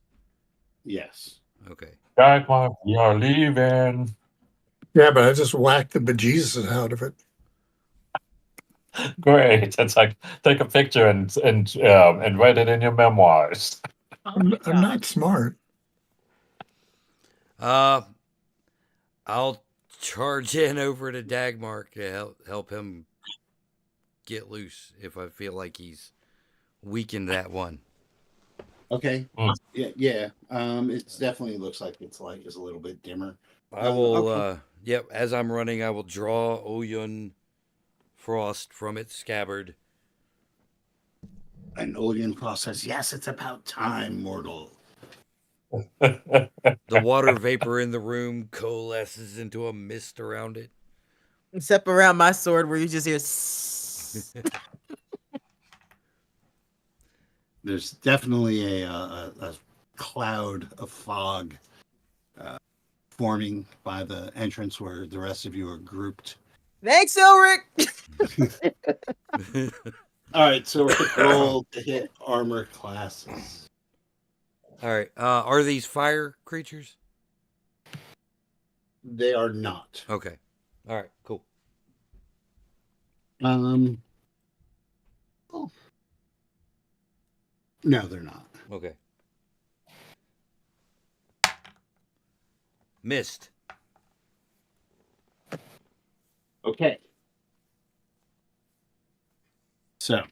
Yes. Okay. Dagmar, we are leaving. Yeah, but I just whacked the bejesus out of it. Great. It's like take a picture and write it in your memoirs. I'm not smart. I'll charge in over to Dagmark to help him get loose if I feel like he's weakened that one. Okay. Mm. Yeah. It definitely looks like its light is a little bit dimmer. I will. Okay. Yep. As I'm running, I will draw Oyun Frost from its scabbard. And Olean Cross says, "Yes, it's about time, mortal." The water vapor in the room coalesces into a mist around it. Except around my sword, where you just hear. "Sss." There's definitely a cloud of fog forming by the entrance where the rest of you are grouped. Thanks, Ulrich. All right, so roll to hit armor classes. All right. Are these fire creatures? They are not. Okay. All right. Cool. Oh. No, they're not. Okay. Missed. Okay. So,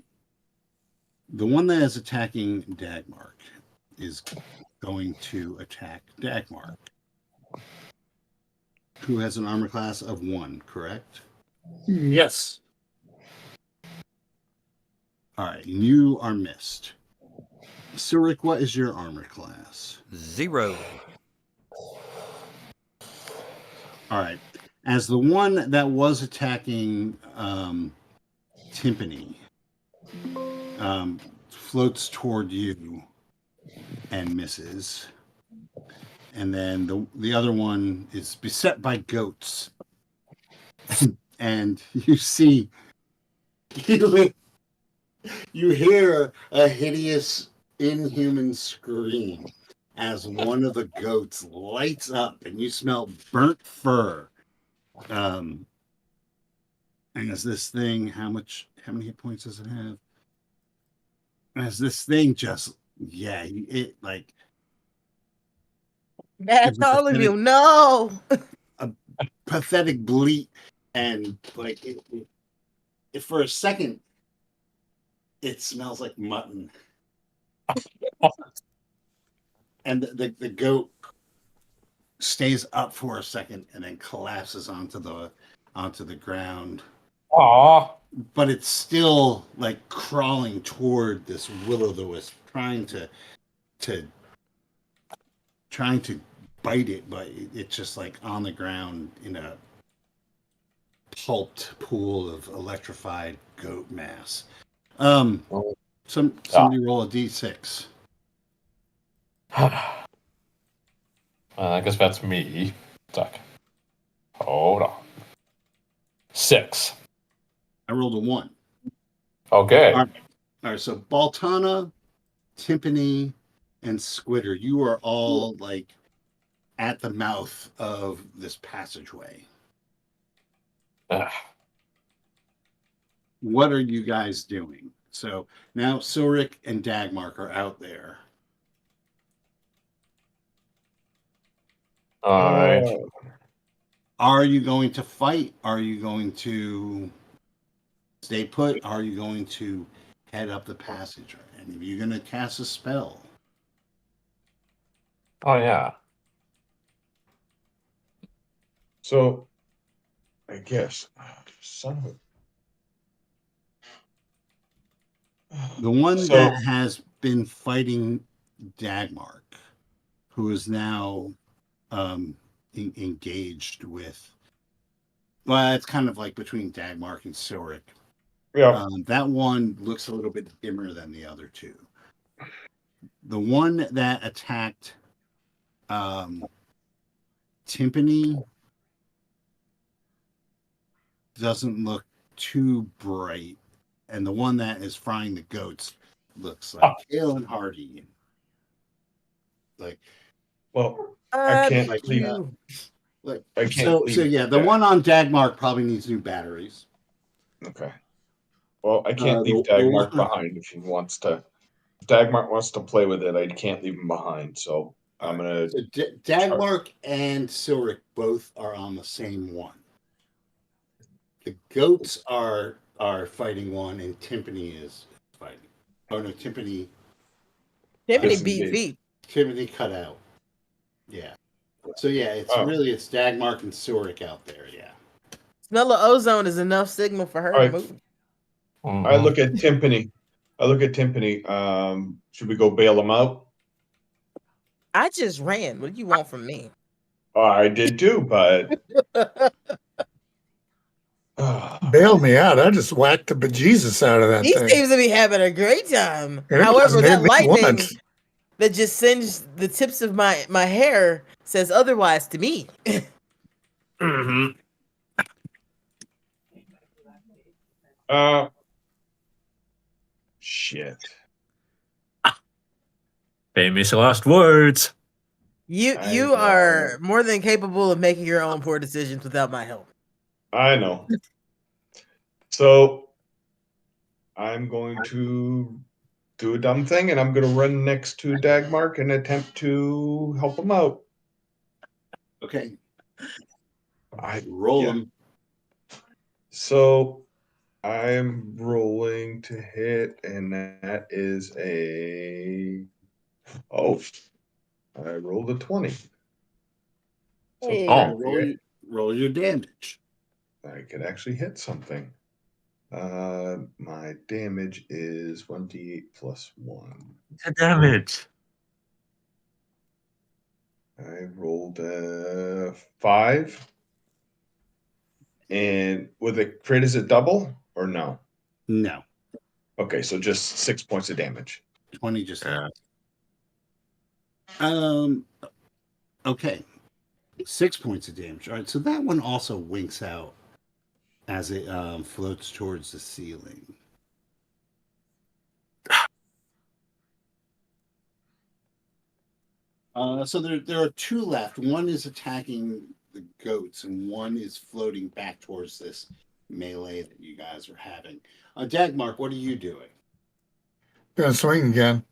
the one that is attacking Dagmark is going to attack Dagmark, who has an armor class of 1, correct? Yes. All right, you are missed. Surik, what is your armor class? 0. All right. As the one that was attacking Timpani floats toward you and misses. And then the other one is beset by goats. And you see, you hear a hideous, inhuman scream as one of the goats lights up and you smell burnt fur. And as this thing, how many hit points does it have? As this thing just, it like. That's all of you. No. A pathetic bleat, and like it for a second, it smells like mutton. And the goat stays up for a second and then collapses onto the ground. Aw. But it's still like crawling toward this will-o'-the-wisp, trying to bite it, but it's just like on the ground in a pulped pool of electrified goat mass. Somebody roll a d6. I guess that's me. Like, hold on. 6. I rolled a 1. Okay. All right, so Baltana, Timpani, and Squitter, you are all like at the mouth of this passageway. What are you guys doing? So now Silric and Dagmark are out there. All right. Are you going to fight? Are you going to stay put? Are you going to head up the passage? And are you going to cast a spell? Oh yeah. So, I guess, son of a. The one So, that has been fighting Dagmark, who is now engaged with. Well, it's kind of like between Dagmark and Silric. yeah. That one looks a little bit dimmer than the other two. The one that attacked Timpani doesn't look too bright, and the one that is frying the goats looks like Hale and Hardy. Like, Well, I can't like, leave. like I can't so leave. yeah. The one on Dagmark probably needs new batteries. Okay. Well, I can't leave the Dagmark one- behind if he wants to. If Dagmark wants to play with it, I can't leave him behind. So I'm gonna. So Dagmark and Silric both are on the same one. The goats are fighting one, and Timpani is fighting. Oh no, Timpani Timpani beat. cut out. Yeah. So yeah, it's Oh. it's Dagmark and Silric out there. Yeah. Smell of ozone is enough signal for her to Alright. move. I look at Timpani. Should we go bail him out? I just ran. What do you want from me? I did too, but Bail me out. I just whacked the bejesus out of that He thing. seems to be having a great time. And it However, hasn't hit that me lightning once. that just singed the tips of my hair says otherwise to me. Mm-hmm. shit. Famous last words. You are more than capable of making your own poor decisions without my help. I know. So I'm going to do a dumb thing, and I'm going to run next to Dagmark and attempt to help him out. Okay. I Roll yeah. them. So I'm rolling to hit, and that is a. Oh, I rolled a 20. So Hey. Roll your damage. I could actually hit something. My damage is 1d8 plus 1. The damage. I rolled a 5. And with a crit, is it double or no? No. Okay, so just 6 points of damage. 20 just hit. Yeah. Okay. 6 points of damage. All right, so that one also winks out as it floats towards the ceiling. So there are two left. One is attacking the goats, and one is floating back towards this melee that you guys are having. Dagmark, what are you doing? Gonna swing again.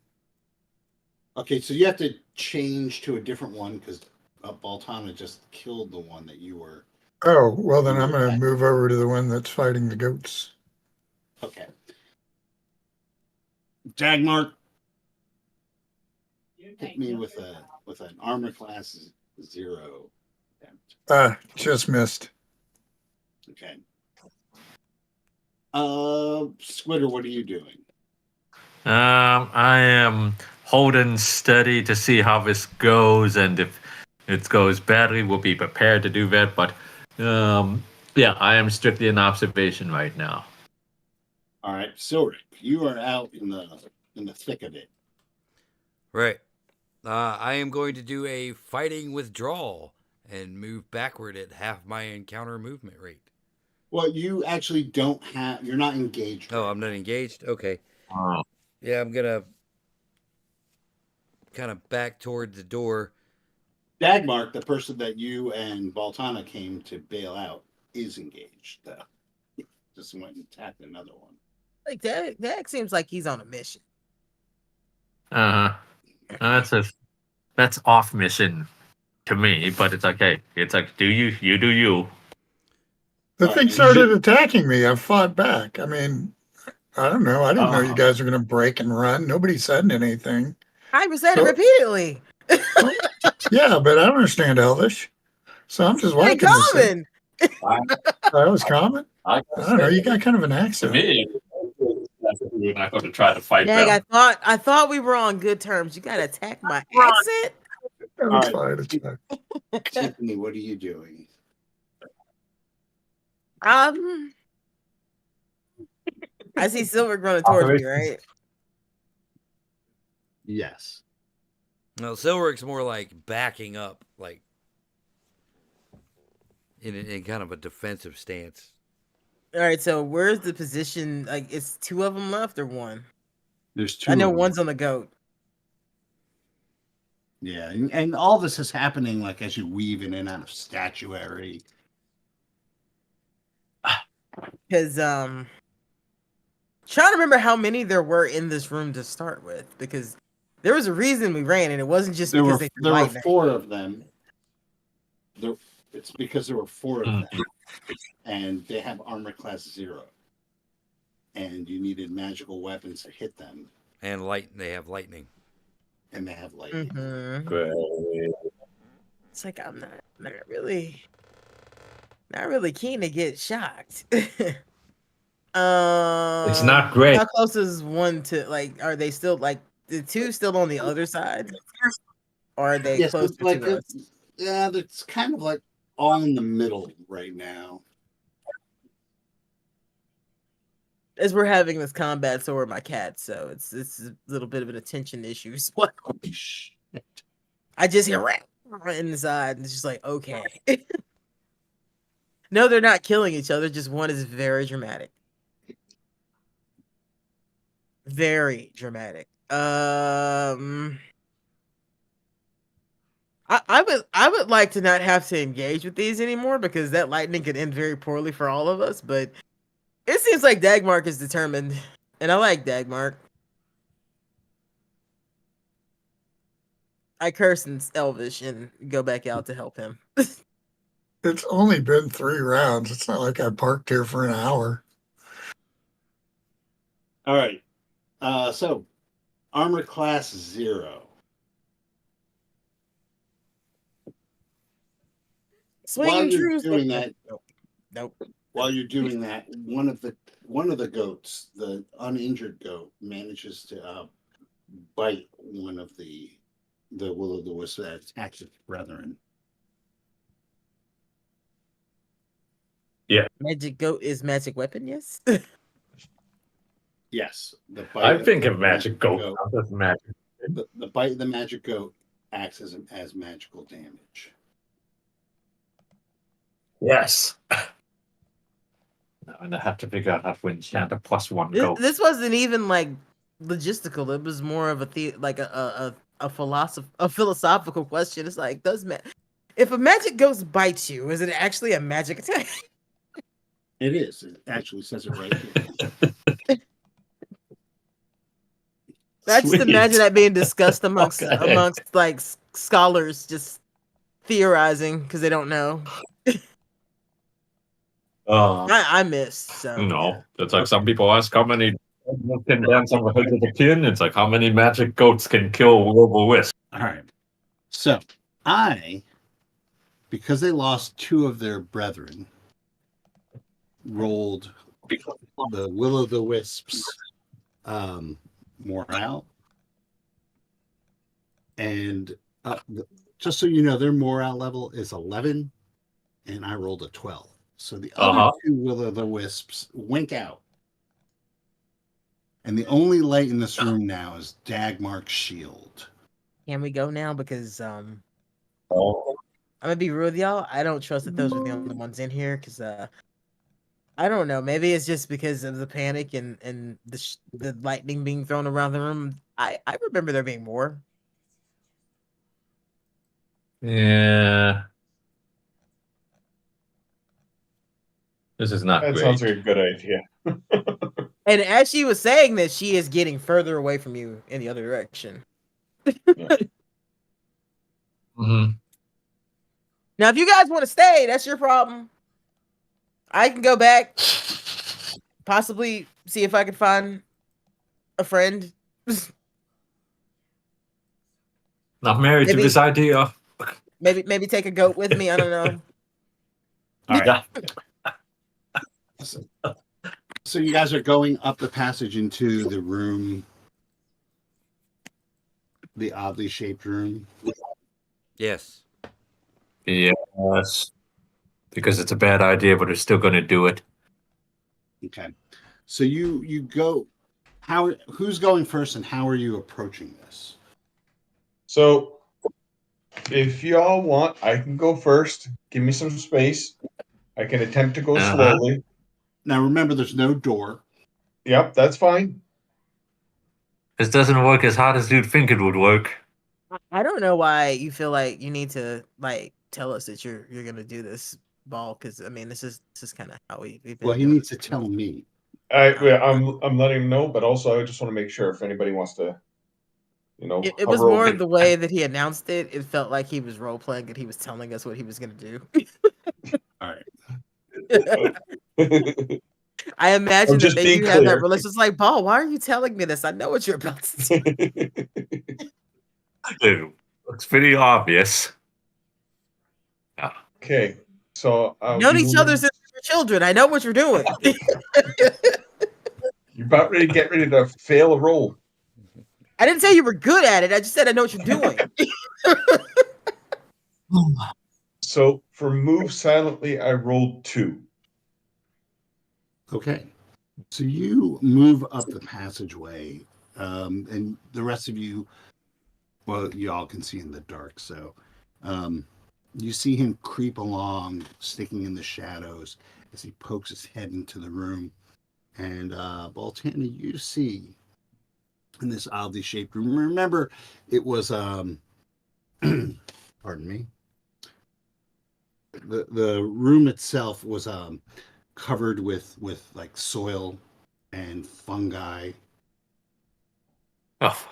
Okay, so you have to change to a different one because Baltana just killed the one that you were. Oh, well, then I'm going to move over to the one that's fighting the goats. Okay. Dagmark, hit me with an armor class 0. Just missed. Okay. Squitter, what are you doing? I am holding steady to see how this goes, and if it goes badly, we'll be prepared to do that. But yeah, I am strictly in observation right now. All right, Silric, you are out in the thick of it. Right. I am going to do a fighting withdrawal and move backward at half my encounter movement rate. Well, you actually don't have. You're not engaged. Oh, I'm not engaged? Okay. Oh. Yeah, I'm going to kind of back toward the door. Dagmark, the person that you and Baltana came to bail out, is engaged, though. Just went and tapped another one. Like Dag seems like he's on a mission. That's off mission. to me, but it's okay. It's like, do you do you? The All thing right, started attacking me. I fought back. I mean, I don't know. I didn't know you Oh. guys were going to break and run. Nobody said anything. I said it So- repeatedly. Yeah, but I don't understand Elvish. So I'm just Hey, whacking this thing. common. That was common. I I don't know. You got kind of an to accent. me, we're not going to try to fight Dag, them. I thought we were on good terms. You gotta attack my accent. It's right. fine. It's fine. Tiffany, what are you doing? I see Silver running towards me, right? Yes. No, Silveric's more like backing up, like in kind of a defensive stance. All right. So where's the position? Like, it's two of them left or one? There's two. I know of them. one's on the goat. Yeah, and all this is happening like as you weave in and out of statuary. Because trying to remember how many there were in this room to start with, because there was a reason we ran, and it wasn't just There because were they there were 4 of them. It's because there were 4 of them, and they have armor class 0, and you needed magical weapons to hit them, And they have lightning. and they have lightning. Mhm. It's like I'm not really keen to get shocked. It's not great. How close is one to, like? Are they still like the two still on the other side? Or are they Yes, closer like to us? yeah, it's kind of like all in the middle right now. As we're having this combat, so are my cats. So it's a little bit of an attention issue as well. I just hear rat inside, and it's just like, okay. No, they're not killing each other. Just one is very dramatic. Very dramatic. I would like to not have to engage with these anymore, because that lightning could end very poorly for all of us. But it seems like Dagmark is determined, and I like Dagmark. I curse in Elvish and go back out to help him. It's only been 3 rounds. It's not like I parked here for an hour. All right. So armor class 0. Swinging you're trues. doing that- Nope. While you're doing that, one of the goats, the uninjured goat, manages to bite one of the will-o'-the-wisp that attacks its brethren. Magic goat is magic weapon, yes. Yes, the bite. I of think the a magic goat. That's magic. The bite of the magic goat acts as magical damage. Yes. And I have to figure out how to enchant a +1 goat. This wasn't even like logistical. It was more of a philosophical question. It's like, if a magic ghost bites you, is it actually a magic attack? It is. It actually says it right here. I just Sweet. imagine that being discussed amongst Okay. like scholars, just theorizing because they don't know. I missed. So No, it's like some people ask how many can dance on the head of the kin. It's like how many magic goats can kill will-o'-the-wisp. All right. So because they lost 2 of their brethren, rolled the will-o'-the-wisps morale, and just so you know, their morale level is 11, and I rolled a 12. So the other 2 will-o'-the-wisps wink out, and the only light in this room now is Dagmark's shield. can we go now? Because Oh. I'm gonna be real with y'all. I don't trust that those were the only ones in here, because I don't know. Maybe it's just because of the panic and the lightning being thrown around the room. I remember there being more. Yeah. This is not That great. sounds like a good idea. And as she was saying this, she is getting further away from you in the other direction. Mhm. Now, if you guys want to stay, that's your problem. I can go back, possibly see if I can find a friend. Not married to Maybe- this idea. Maybe take a goat with me. I don't know. All right. Yeah. So you guys are going up the passage into the room, the oddly shaped room. Yes. Yes. Because it's a bad idea, but we're still going to do it. Okay. So you go. Who's going first, and how are you approaching this? So, if y'all want, I can go first. Give me some space. I can attempt to go slowly. Now remember, there's no door. Yep, that's fine. This doesn't work as hard as you'd think it would work. I don't know why you feel like you need to tell us that you're gonna do this ball, because I mean this is kind of how we've been. Well, he doing needs it. to tell me. I'm letting him know, but also I just want to make sure if anybody wants to, It was hover more over. the way that he announced it. It felt like he was role playing and he was telling us what he was gonna do. All right. I imagine I'm that just they being do have that clear. relationship. It's like, Paul, why are you telling me this? I know what you're about to do. It's pretty obvious. Okay, so Known each other since we were children. I know what you're doing. you're about ready to get ready to fail a roll. I didn't say you were good at it. I just said I know what you're doing. So for move silently, I rolled 2. Okay. So you move up the passageway, and the rest of you, well, you all can see in the dark. So you see him creep along, sticking in the shadows as he pokes his head into the room. And Baltana, you see in this oddly shaped room. Remember, it was pardon me. The room itself was covered with like soil and fungi. Oh.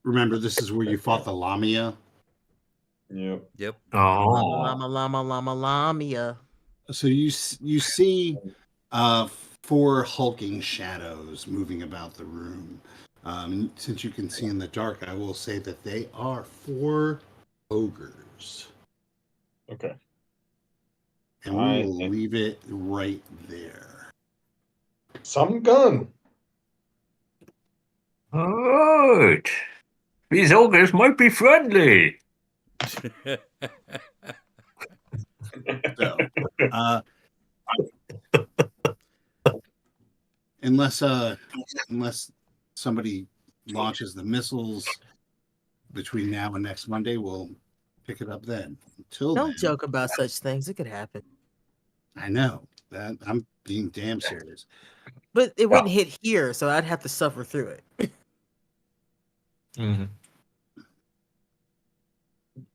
Remember, this is where you fought the Lamia. Yep. Yep. Llama, llama, llama, lamia. So you see 4 hulking shadows moving about the room. Since you can see in the dark, I will say that they are 4 ogres. Okay. And we will leave it right there. Some gun. Right. These ogres might be friendly. So, unless somebody launches the missiles between now and next Monday, we'll pick it up then. Until Don't then, joke about such things. It could happen. I know that I'm being damn serious. But it wouldn't hit here, so I'd have to suffer through it. Mm-hmm.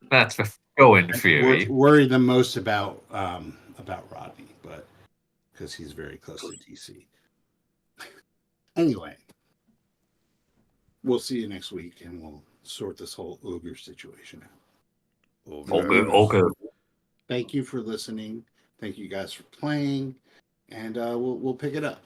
That's the going theory. Worry the most about Rodney, but because he's very close to DC. Anyway, we'll see you next week, and we'll sort this whole ogre situation out. Okay. Thank you for listening. Thank you guys for playing, and we'll pick it up.